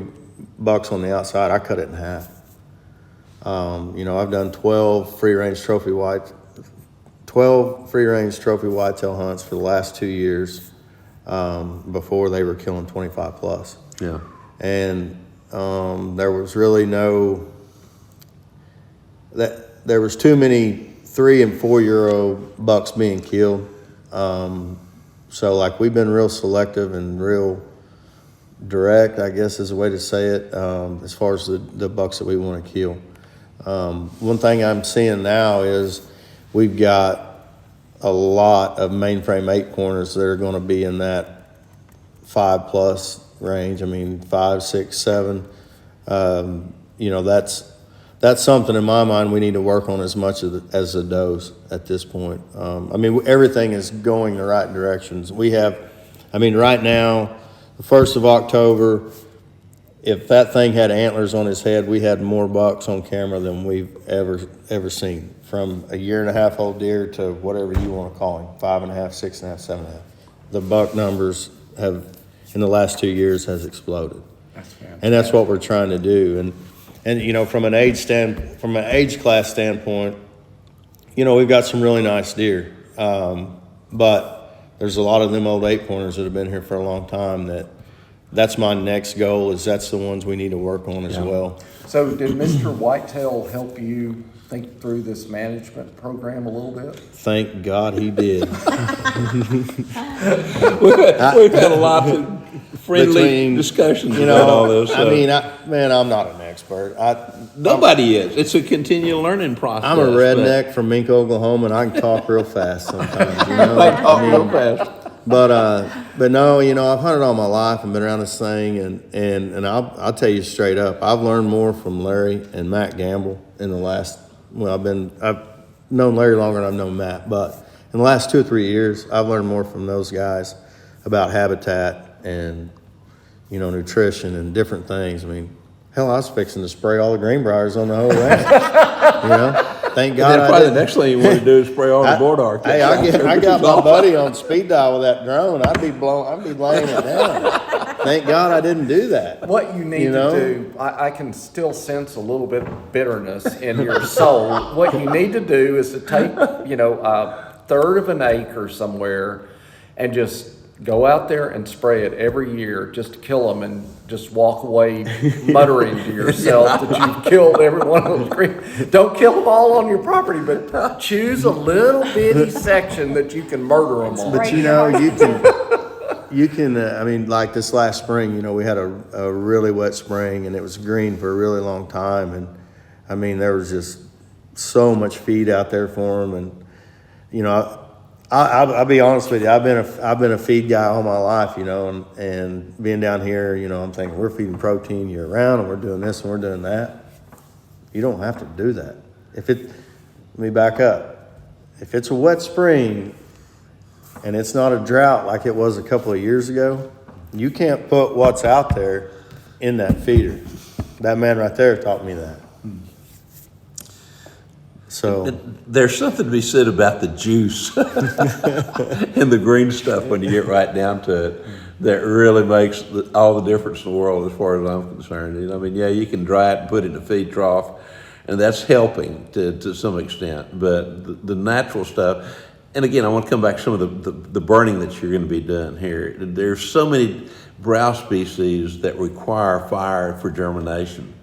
bucks on the outside. I cut it in half. I've done 12 free-range trophy whitetail hunts for the last 2 years before they were killing 25 plus. Yeah. And there was really there was too many 3 and 4 year old bucks being killed. So like we've been real selective and real direct, I guess is a way to say it, as far as the bucks that we want to kill. One thing I'm seeing now is we've got a lot of mainframe 8 pointers that are going to be in that 5+ range. I mean, 5, 6, 7. That's something in my mind we need to work on as much as the does at this point. Everything is going the right directions. Right now, the 1st of October, if that thing had antlers on his head, we had more bucks on camera than we've ever seen. From a 1.5 old deer to whatever you want to call him, 5.5, 6.5, 7.5. The buck numbers have, in the last 2 years, has exploded. And that's what we're trying to do. And from an age class standpoint, we've got some really nice deer. But there's a lot of them old 8 pointers that have been here for a long time that's my next goal, is that's the ones we need to work on as well. So did Mr. Whitetail help you think through this management program a little bit? Thank God he did. We've had a lot of friendly discussions about all this. So. I'm not an expert. Nobody is. It's a continual learning process. I'm a redneck from Mink, Oklahoma, and I can talk real fast sometimes. Real fast. But no, I've hunted all my life and been around this thing, and I'll tell you straight up, I've learned more from Larry and Matt Gamble in the last. Well, known Larry longer than I've known Matt, but in the last 2 or 3 years, I've learned more from those guys about habitat and, nutrition and different things. I mean, hell, I was fixing to spray all the greenbriers on the whole ranch. Thank God I probably didn't. the next thing you want to do is spray all the board arc. Hey, I got my buddy on speed dial with that drone. I'd be laying it down. Thank God I didn't do that. What you need to do, I can still sense a little bit of bitterness in your soul. What you need to do is to take, a third of an acre somewhere and just go out there and spray it every year, just to kill them, and just walk away muttering to yourself that you've killed every one of those green. Don't kill them all on your property, but choose a little bitty section that you can murder them on. But you can. I mean, like this last spring, we had a really wet spring, and it was green for a really long time, and I mean, there was just so much feed out there for them, and I'll be honest with you. I've been a feed guy all my life, and being down here, I'm thinking we're feeding protein year round, and we're doing this and we're doing that. You don't have to do that. Let me back up. If it's a wet spring and it's not a drought like it was a couple of years ago, you can't put what's out there in that feeder. That man right there taught me that. So there's something to be said about the juice and the green stuff when you get right down to it that really makes all the difference in the world as far as I'm concerned. I mean, yeah, you can dry it and put it in a feed trough, and that's helping to some extent. But the natural stuff, and again, I want to come back to some of the burning that you're going to be doing here. There's so many browse species that require fire for germination.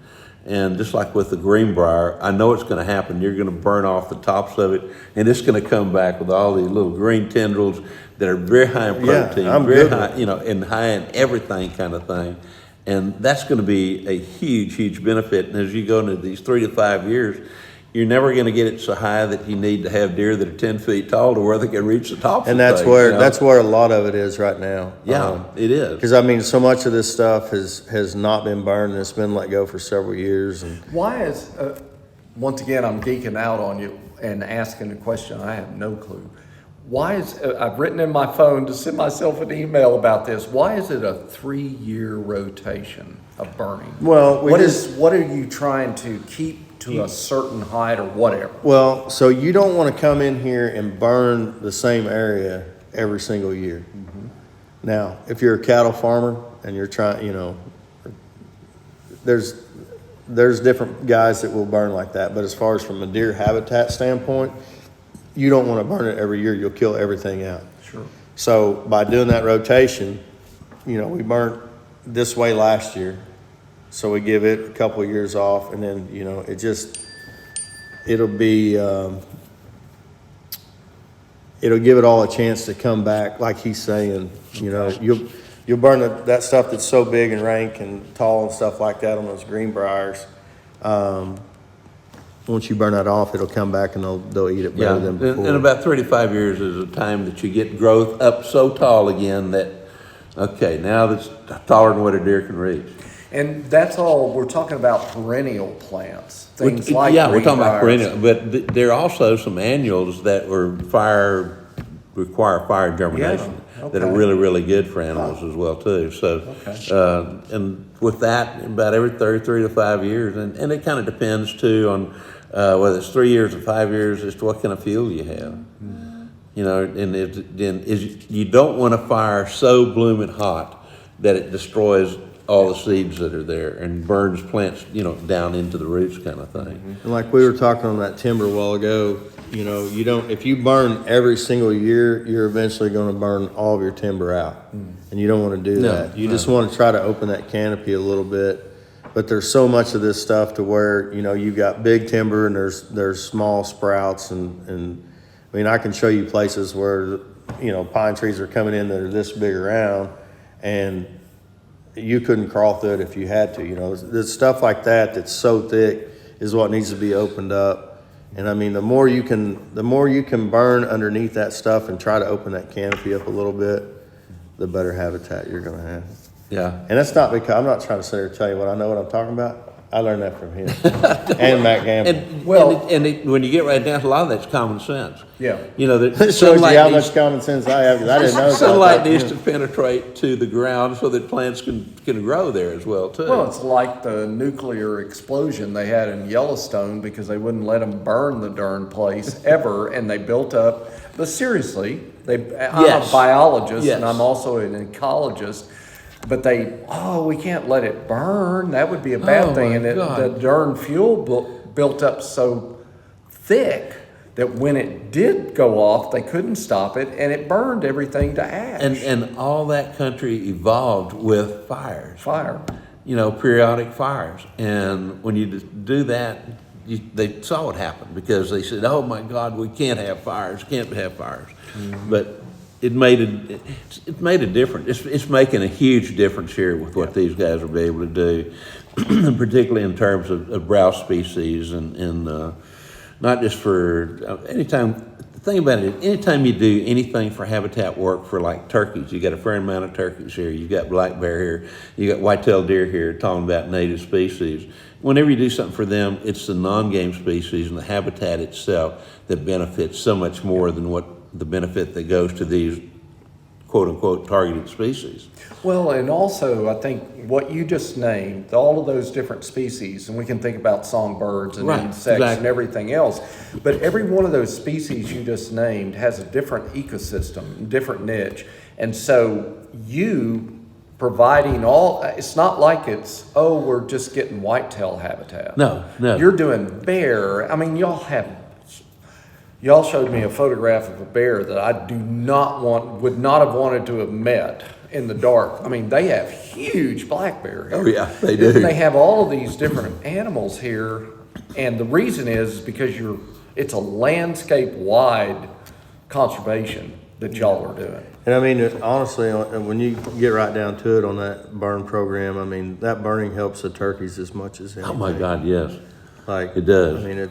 And just like with the greenbrier, I know it's going to happen. You're going to burn off the tops of it, and it's going to come back with all these little green tendrils that are very high in protein, very high, and high in everything kind of thing. And that's going to be a huge, huge benefit. And as you go into these 3 to 5 years, you're never going to get it so high that you need to have deer that are 10 feet tall to where they can reach the top. And that's where a lot of it is right now. Yeah, it is. Because I mean, so much of this stuff has not been burned, and it's been let go for several years. And why is once again I'm geeking out on you and asking a question I have no clue. Why is I've written in my phone to send myself an email about this? Why is it a 3-year rotation of burning? Well, what are you trying to keep to a certain height or whatever? Well, so you don't want to come in here and burn the same area every single year. Mm-hmm. Now, if you're a cattle farmer and you're trying, there's different guys that will burn like that. But as far as from a deer habitat standpoint, you don't want to burn it every year. You'll kill everything out. Sure. So by doing that rotation, we burnt this way last year. So we give it a couple of years off, and then, it'll give it all a chance to come back. Like he's saying, you'll burn that stuff that's so big and rank and tall and stuff like that on those greenbriers. Once you burn that off, it'll come back and they'll eat it better than before. And about 3 to 5 years is a time that you get growth up so tall again that, okay, now that's taller than what a deer can reach. And that's all, we're talking about perennial plants, things like we're talking about greenbriers. perennial, but there are also some annuals that require fire germination that are really, really good for animals as well too. So, and with that, about every 3 to 5 years, and it kind of depends too on whether it's 3 years or 5 years as to what kind of fuel you have. And you don't want to fire so blooming hot that it destroys all the seeds that are there and burns plants, down into the roots kind of thing. And like we were talking on that timber a while ago, if you burn every single year, you're eventually going to burn all of your timber out. And you don't want to do that. You just want to try to open that canopy a little bit. But there's so much of this stuff to where, you've got big timber and there's small sprouts. And I mean, I can show you places where, pine trees are coming in that are this big around, and you couldn't crawl through it if you had to. The stuff like that's so thick is what needs to be opened up. And I mean, the more you can burn underneath that stuff and try to open that canopy up a little bit, the better habitat you're going to have. Yeah. And that's not because I'm not trying to sit here and tell you what I know what I'm talking about. I learned that from him and Matt Gamble. When you get right down to a lot of that's common sense. Yeah. You know, that It shows you sunlight how needs- much common sense I have, 'cause I didn't know sunlight that. needs to penetrate to the ground so that plants can grow there as well too. Well, it's like the nuclear explosion they had in Yellowstone because they wouldn't let them burn the darn place ever, and they built up. But seriously, I'm Yes. a biologist Yes. and I'm also an ecologist. But we can't let it burn. That would be a bad Oh, thing. my And God. the darn fuel built up so thick that when it did go off, they couldn't stop it, and it burned everything to ash. and all that country evolved with fires. Fire. You know, periodic fires. And when you do that, they saw what happened because they said, "Oh my God, we can't have fires. Can't have fires." Mm-hmm. But it made a difference. It's making a huge difference here with what these guys will be able to do, particularly in terms of browse species and not just for anytime. The thing about it, anytime you do anything for habitat work for like turkeys, you got a fair amount of turkeys here. You got black bear here. You got white-tailed deer here. Talking about native species. Whenever you do something for them, it's the non-game species and the habitat itself that benefits so much more than what the benefit that goes to these quote-unquote targeted species. Well, and also, I think what you just named, all of those different species, and we can think about songbirds and Right, insects exactly. and everything else, but every one of those species you just named has a different ecosystem, different niche. And so you providing it's not like we're just getting whitetail habitat. No. You're doing bear. I mean, y'all showed me a photograph of a bear that I would not have wanted to have met in the dark. I mean, they have huge black bear here. Oh yeah, they do. And they have all of these different animals here, and the reason is because it's a landscape-wide conservation that y'all are doing. And I mean, honestly, when you get right down to it on that burn program, I mean, that burning helps the turkeys as much as anything. Oh my God, yes. Like, It does. I mean,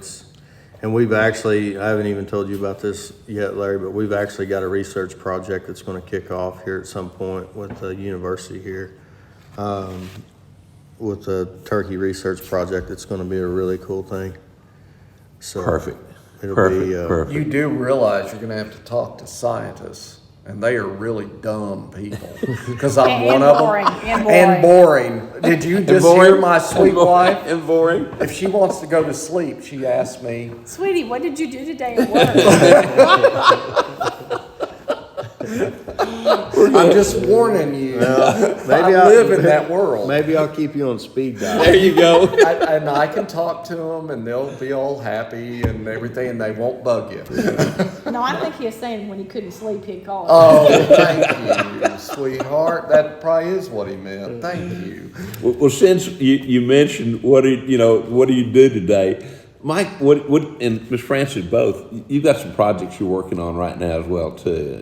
and we've actually, I haven't even told you about this yet, Larry, but we've actually got a research project that's going to kick off here at some point with the university here, with a turkey research project. It's going to be a really cool thing. So Perfect. It'll Perfect. be, Perfect. You do realize you're going to have to talk to scientists, and they are really dumb people. Because I'm And one of boring, them. and boring. Did you just boring. hear my sweet wife? And boring. If she wants to go to sleep, she asked me, Sweetie, what did you do today at work? I'm just warning you. maybe I live in that world. Maybe I'll keep you on speed dial. There you go. And I can talk to them, and they'll be all happy and everything, and they won't bug you. No, I think he was saying when he couldn't sleep, he'd call. Oh, thank you, sweetheart. That probably is what he meant. Thank you. Well, since you mentioned what do you do today, Mike? What and Miss Francis both? You've got some projects you're working on right now as well too.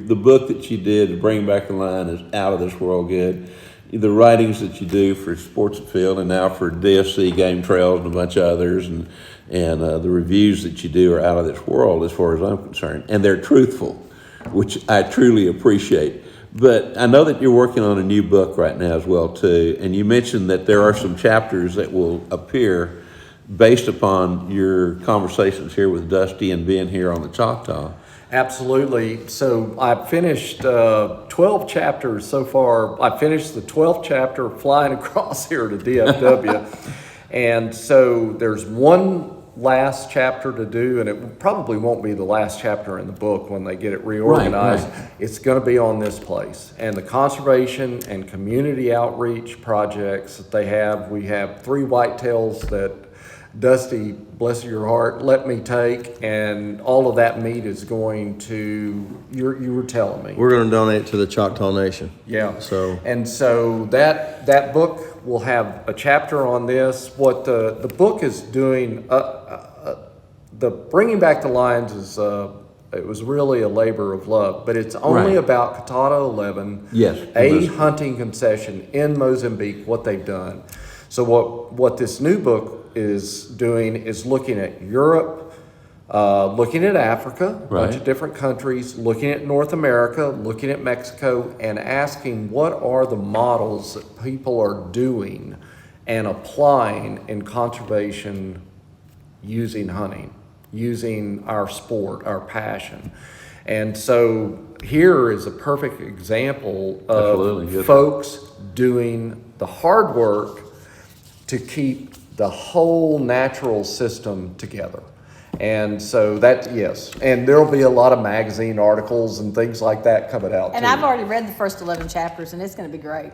The book that you did, Bring Back the Line, is out of this world good. The writings that you do for Sports at Field and now for DSC Game Trails and a bunch of others, and the reviews that you do are out of this world as far as I'm concerned, and they're truthful, which I truly appreciate. But I know that you're working on a new book right now as well too, and you mentioned that there are some chapters that will appear based upon your conversations here with Dusty and being here on the Choctaw. Absolutely. So I finished 12 chapters so far. I finished the 12th chapter flying across here to DFW. And so there's one last chapter to do, and it probably won't be the last chapter in the book when they get it reorganized. Right. It's going to be on this place. And the conservation and community outreach projects that they have, we have 3 whitetails that Dusty, bless your heart, let me take, and all of that meat is going to, you were telling me. We're going to donate to the Choctaw Nation. Yeah. So that book will have a chapter on this. What the book is doing, the Bringing Back the Lions is, it was really a labor of love, but it's only Right. about Cotado 11, Yes. a hunting concession in Mozambique, what they've done. So what this new book is doing is looking at Europe, looking at Africa, a bunch Right. of different countries, looking at North America, looking at Mexico, and asking what are the models that people are doing and applying in conservation using hunting, using our sport, our passion. And so here is a perfect example of folks doing the hard work to keep the whole natural system together. And so that, yes, and there'll be a lot of magazine articles and things like that coming out And too. I've already read the first 11 chapters, and it's going to be great.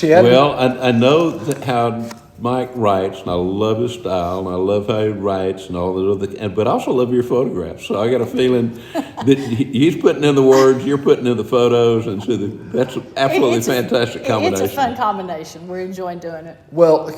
Well, I know that how Mike writes, and I love his style, and I love how he writes, and all the other, but I also love your photographs. So I got a feeling that he's putting in the words, you're putting in the photos, and so that's an absolutely fantastic combination. It's a fun combination. We're enjoying doing it. Well,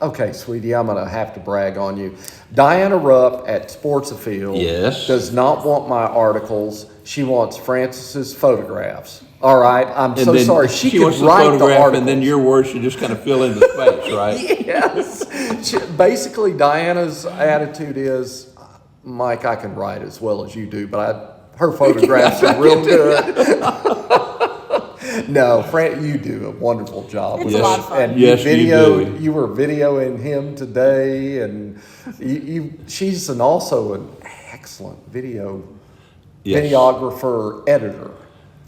okay, sweetie, I'm going to have to brag on you. Diana Rupp at Sports-A-Field does not want my articles. She wants Francis's photographs. All right, I'm so sorry. She could wants write the photograph, articles. and then your words should just kind of fill in the space, right? Yes. Basically, Diana's attitude is, Mike, I can write as well as you do, but her photographs are real good. No, Fran, you do a wonderful job. It's a lot of fun. And Yes, you do. You were videoing him today, and she's also an excellent videographer, editor.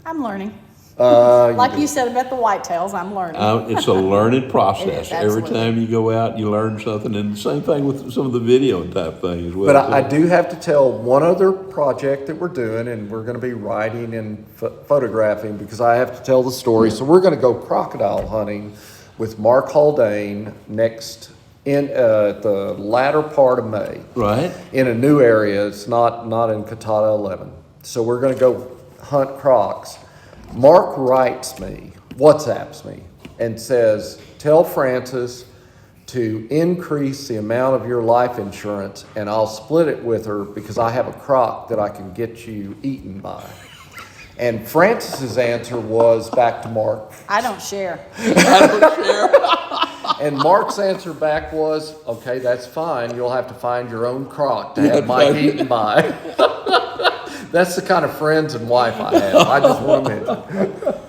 I'm learning. You Like you said about the whitetails, I'm learning. It's a learning process. It is, Every absolutely. time you go out, you learn something, and the same thing with some of the video type things as well. But I do have to tell one other project that we're doing, and we're going to be writing and photographing because I have to tell the story. So we're going to go crocodile hunting with Mark Haldane next in the latter part of May. Right. In a new area. It's not in Catawba 11. So we're going to go hunt crocs. Mark writes me, WhatsApps me, and says, tell Francis to increase the amount of your life insurance, and I'll split it with her because I have a croc that I can get you eaten by. And Francis's answer was back to Mark. I don't share. And Mark's answer back was, okay, that's fine. You'll have to find your own croc to have Mike eaten by. That's the kind of friends and wife I have. I just want to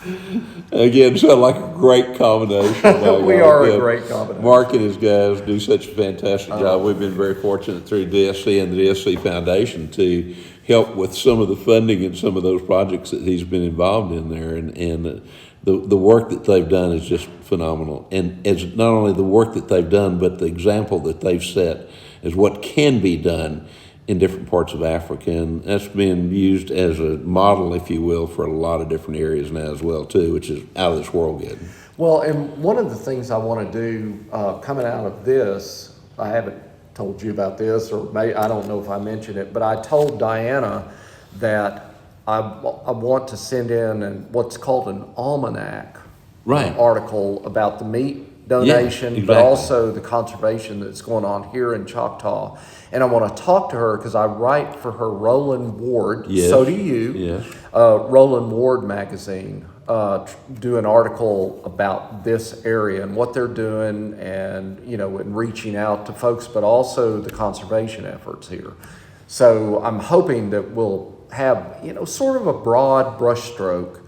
mention. Again, sound like a great combination. We are a great combination. Mark and his guys do such a fantastic job. We've been very fortunate through DSC and the DSC Foundation to help with some of the funding and some of those projects that he's been involved in there. And the work that they've done is just phenomenal. And it's not only the work that they've done, but the example that they've set is what can be done in different parts of Africa, and that's being used as a model, if you will, for a lot of different areas now as well too, which is out of this world good. Well, and one of the things I want to do coming out of this, I haven't told you about this, or I don't know if I mentioned it, but I told Diana that I want to send in what's called an almanac article about the meat donation, exactly. but also the conservation that's going on here in Choctaw. And I want to talk to her because I write for her Roland Ward, so do you, Roland Ward magazine, do an article about this area and what they're doing and, and reaching out to folks, but also the conservation efforts here. So I'm hoping that we'll have, sort of a broad brushstroke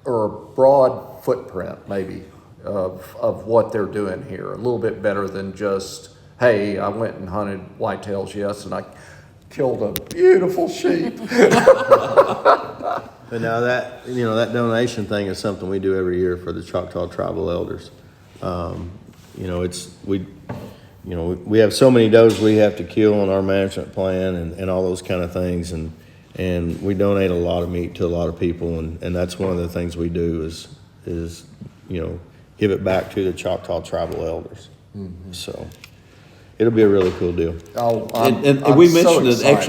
or a broad footprint maybe of what they're doing here. A little bit better than just, hey, I went and hunted whitetails, yes, and I killed a beautiful sheep. But now that donation thing is something we do every year for the Choctaw Tribal Elders. We have so many does we have to kill on our management plan and all those kind of things, and we donate a lot of meat to a lot of people, and that's one of the things we do is give it back to the Choctaw Tribal Elders. Mm-hmm. So it'll be a really cool deal. Oh, And we mentioned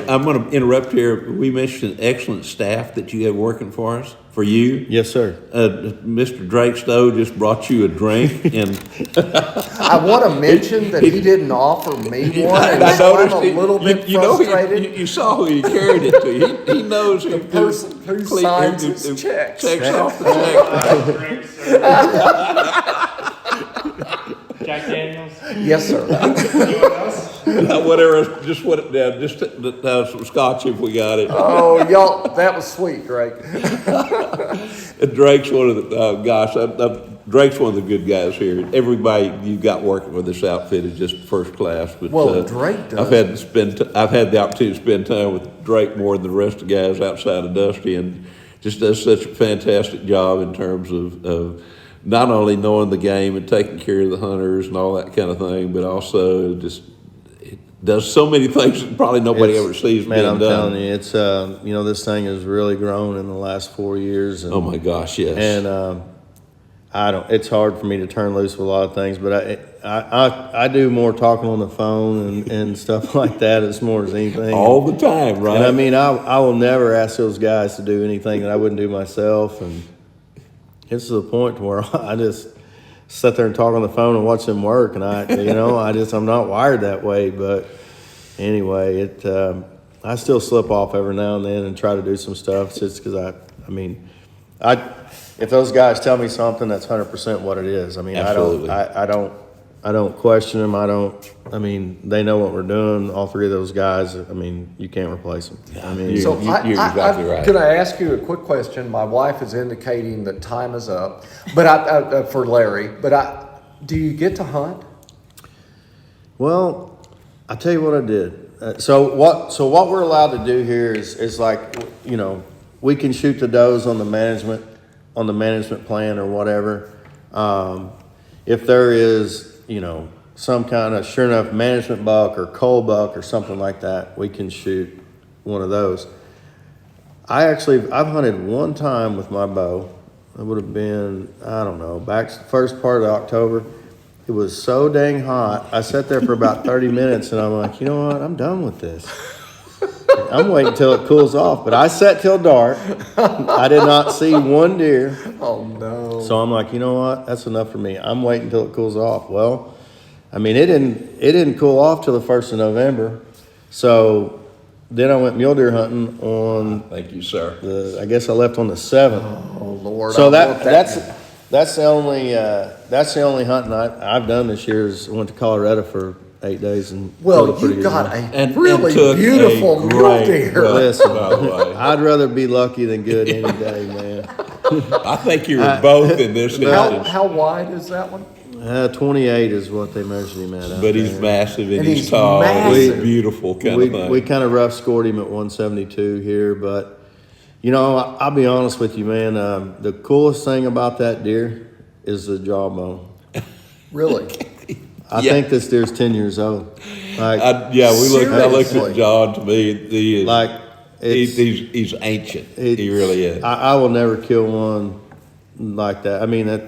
I'm going to interrupt here. We mentioned an excellent staff that you have working for us, for you. Yes, sir. Mr. Drake Stowe just brought you a drink, and I want to mention that he didn't offer me one, and so I'm a little bit frustrated. You saw who he carried it to. He knows The person who signs his checks. Checks off the check. Jack Daniels. Yes, sir. Whatever, just some scotch if we got it. Oh, y'all, that was sweet, Drake. Drake's one of the, Drake's one of the good guys here. Everybody you've got working with this outfit is just first class. But Well, Drake does. I've had the opportunity to spend time with Drake more than the rest of the guys outside of Dusty, and just does such a fantastic job in terms of not only knowing the game and taking care of the hunters and all that kind of thing, but also just does so many things that probably nobody ever sees man, being I'm done. telling you, it's this thing has really grown in the last 4 years. And, Oh my gosh, yes. And it's hard for me to turn loose with a lot of things, but I do more talking on the phone and stuff like that as more as anything. All the time, right? And I mean, I will never ask those guys to do anything that I wouldn't do myself. And it's to the point where I just sit there and talk on the phone and watch them work. And I'm not wired that way. But anyway, I still slip off every now and then and try to do some stuff just because if those guys tell me something, that's 100% what it is. I mean, Absolutely. I don't question them. They know what we're doing. All three of those guys. I mean, you can't replace them. I mean, You're exactly right. Can I ask you a quick question? My wife is indicating that time is up, but for Larry. But do you get to hunt? well, I tell you what I did. So what we're allowed to do here is like, we can shoot the does on the management plan or whatever. If there is, some kind of sure enough management buck or coal buck or something like that, we can shoot one of those. I've hunted one time with my bow. It would have been, I don't know, back first part of October. It was so dang hot. I sat there for about 30 minutes and I'm like, you know what? I'm done with this. I'm waiting till it cools off. But I sat till dark. I did not see one deer. Oh no! So I'm like, you know what? That's enough for me. I'm waiting till it cools off. Well, I mean, it didn't cool off till the 1st of November. So then I went mule deer hunting on. Thank you, sir. I guess I left on the 7th. Oh Lord! So I want that's the only hunting I've done this year. Is I went to Colorado for 8 days and killed a Well, pretty you good got one. a really beautiful mule deer. Listen, By the way. I'd rather be lucky than good any day, man. I think you were both in this instance. How wide is that one? 28 is what they measured him at. out But he's there. massive and And he's he's tall and massive. he's beautiful kind of thing. We kind of rough scored him at 172 here, but I'll be honest with you, man. The coolest thing about that deer is the jawbone. Really? I Yeah. think this deer's 10 years old. Like, I looked Seriously? at John. To me, he is like he's ancient. He really is. I will never kill one like that. I mean, I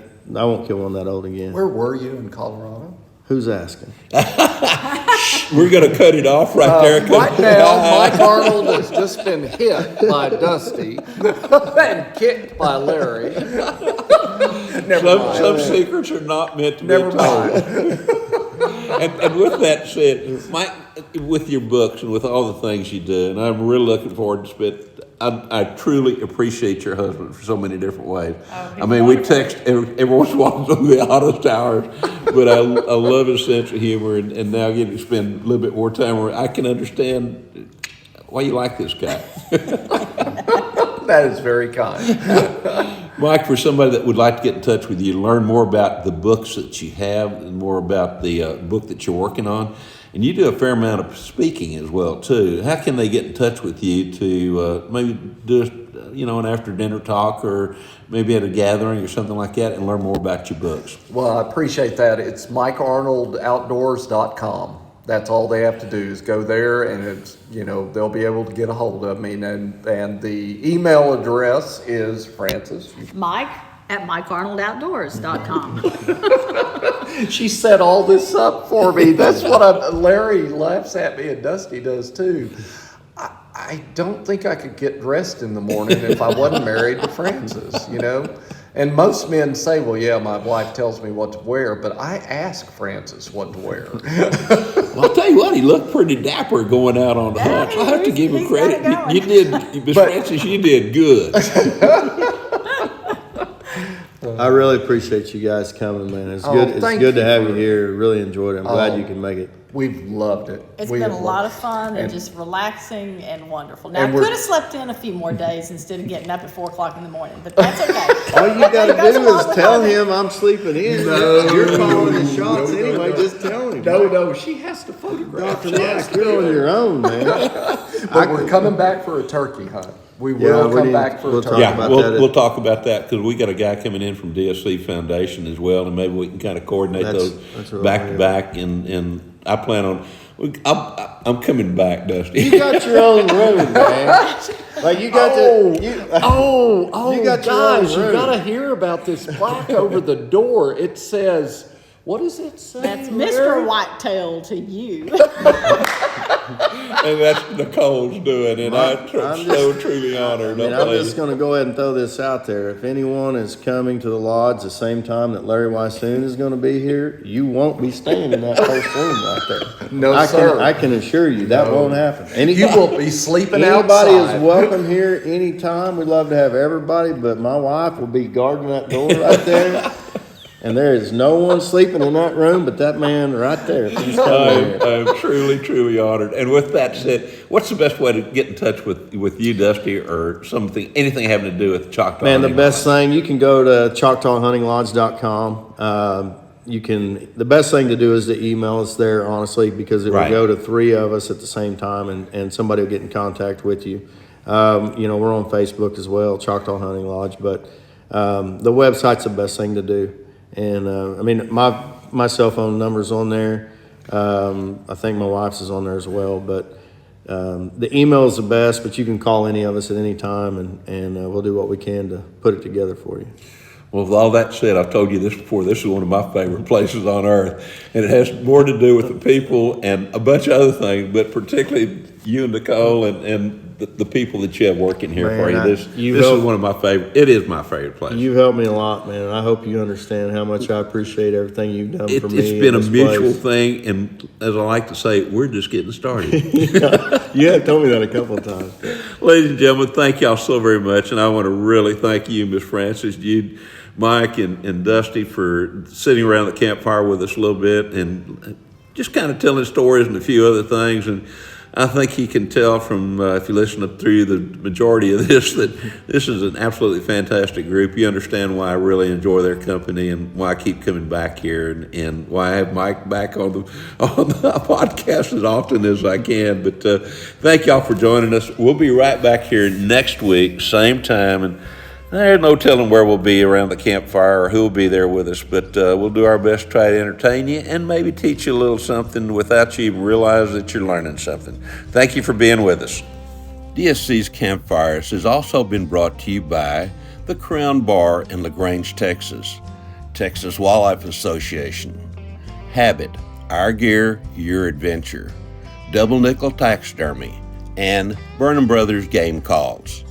won't kill one that old again. Where were you in Colorado? Who's asking? We're going to cut it off right there. 'Cause Right now, Mike Arnold has just been hit by Dusty and kicked by Larry. Never mind. some secrets are not meant to Never be told. mind. And with that said, Mike, with your books and with all the things you do, and I'm really looking forward to spend. I truly appreciate your husband for so many different ways. he's I mean, we wonderful. text every once in a while on the oddest hours, but I love his sense of humor, and now getting to spend a little bit more time where I can understand why you like this guy. That is very kind. Mike, for somebody that would like to get in touch with you, learn more about the books that you have and more about the book that you're working on, and you do a fair amount of speaking as well, too. How can they get in touch with you to maybe do an after-dinner talk or maybe at a gathering or something like that and learn more about your books? Well, I appreciate that. It's MikeArnoldOutdoors.com. That's all they have to do is go there, and it's they'll be able to get a hold of me. And the email address is Francis. Mike at MikeArnoldOutdoors.com. She set all this up for me. That's what Larry laughs at me, and Dusty does too. I don't think I could get dressed in the morning if I wasn't married to Francis, And most men say, well, yeah, my wife tells me what to wear, but I ask Francis what to wear. Well, I'll tell you what, he looked pretty dapper going out on the hunt. I have to give him he's credit. got it You did, Miss Francis, you did good. I really appreciate you guys coming, man. It's good. It's thank good to you have for- you here. Really enjoyed it. I'm glad you can make it. We've loved it. It's We been have a lot loved of fun and And- just relaxing and wonderful. Now, I And we're- could have slept in a few more days instead of getting up at 4 o'clock in the morning, but that's okay. All you got to Goes do along is with tell hunting. him I'm sleeping in. No. You're calling the shots No, no, anyway. no. Just tell him. No, she has to photograph. Dr. Mike, you're on your own, man. But we're coming back for a turkey hunt. We Yeah, will we come need- back for we'll a talk turkey Yeah, about hunt. that. we'll talk about that because we got a guy coming in from DSC Foundation as well, and maybe we can kind of coordinate That's those really back to good. back. And I plan on. I'm coming back, Dusty. You got your own room, man. Like you got Oh, to. You, oh, You got your own guys, you room. gotta hear about this plaque over the door. It says, what does it say? That's Larry? Mr. Whitetail to you. And that's Nicole's doing, and I'm so truly honored. I mean, I'm just going to go ahead and throw this out there. If anyone is coming to the lodge the same time that Larry Wysoon is going to be here, you won't be staying in that first room right there. No, I sir. I can assure you that won't happen. You will be sleeping Anybody outside. is welcome here anytime. We'd love to have everybody, but my wife will be guarding that door right there. And there is no one sleeping in that room but that man right there. If he's coming here. I'm truly, truly honored. And with that said, what's the best way to get in touch with you, Dusty, or anything having to do with Choctaw? Man, the Hunting best Lodge? thing, you can go to choctawhuntinglodge.com. The best thing to do is to email us there, honestly, because it will Right. go to 3 of us at the same time and somebody will get in contact with you. We're on Facebook as well, Choctaw Hunting Lodge, but the website's the best thing to do. And my cell phone number's on there. I think my wife's is on there as well, but the email is the best, but you can call any of us at any time and we'll do what we can to put it together for you. Well, with all that said, I've told you this before. This is one of my favorite places on earth, and it has more to do with the people and a bunch of other things, but particularly you and Nicole and the people that you have working here Man, for you. This you is helped- one of my favorite. It is my favorite place. You've helped me a lot, man, and I hope you understand how much I appreciate everything you've done for me. It's been in a this mutual place. thing, and as I like to say, we're just getting started. You have told me that a couple of times. Ladies and gentlemen, thank y'all so very much, and I want to really thank you, Miss Francis, Jude, Mike, and Dusty for sitting around the campfire with us a little bit and just kind of telling stories and a few other things. And I think you can tell from, if you listen through the majority of this, that this is an absolutely fantastic group. You understand why I really enjoy their company and why I keep coming back here and why I have Mike back on the podcast as often as I can. But thank y'all for joining us. We'll be right back here next week, same time. And there's no telling where we'll be around the campfire or who will be there with us, but we'll do our best to try to entertain you and maybe teach you a little something without you even realize that you're learning something. Thank you for being with us. DSC's Campfires has also been brought to you by the Crown Bar in LaGrange, Texas, Texas Wildlife Association, Habit, Our Gear, Your Adventure, Double Nickel Taxidermy, and Burnham Brothers Game Calls.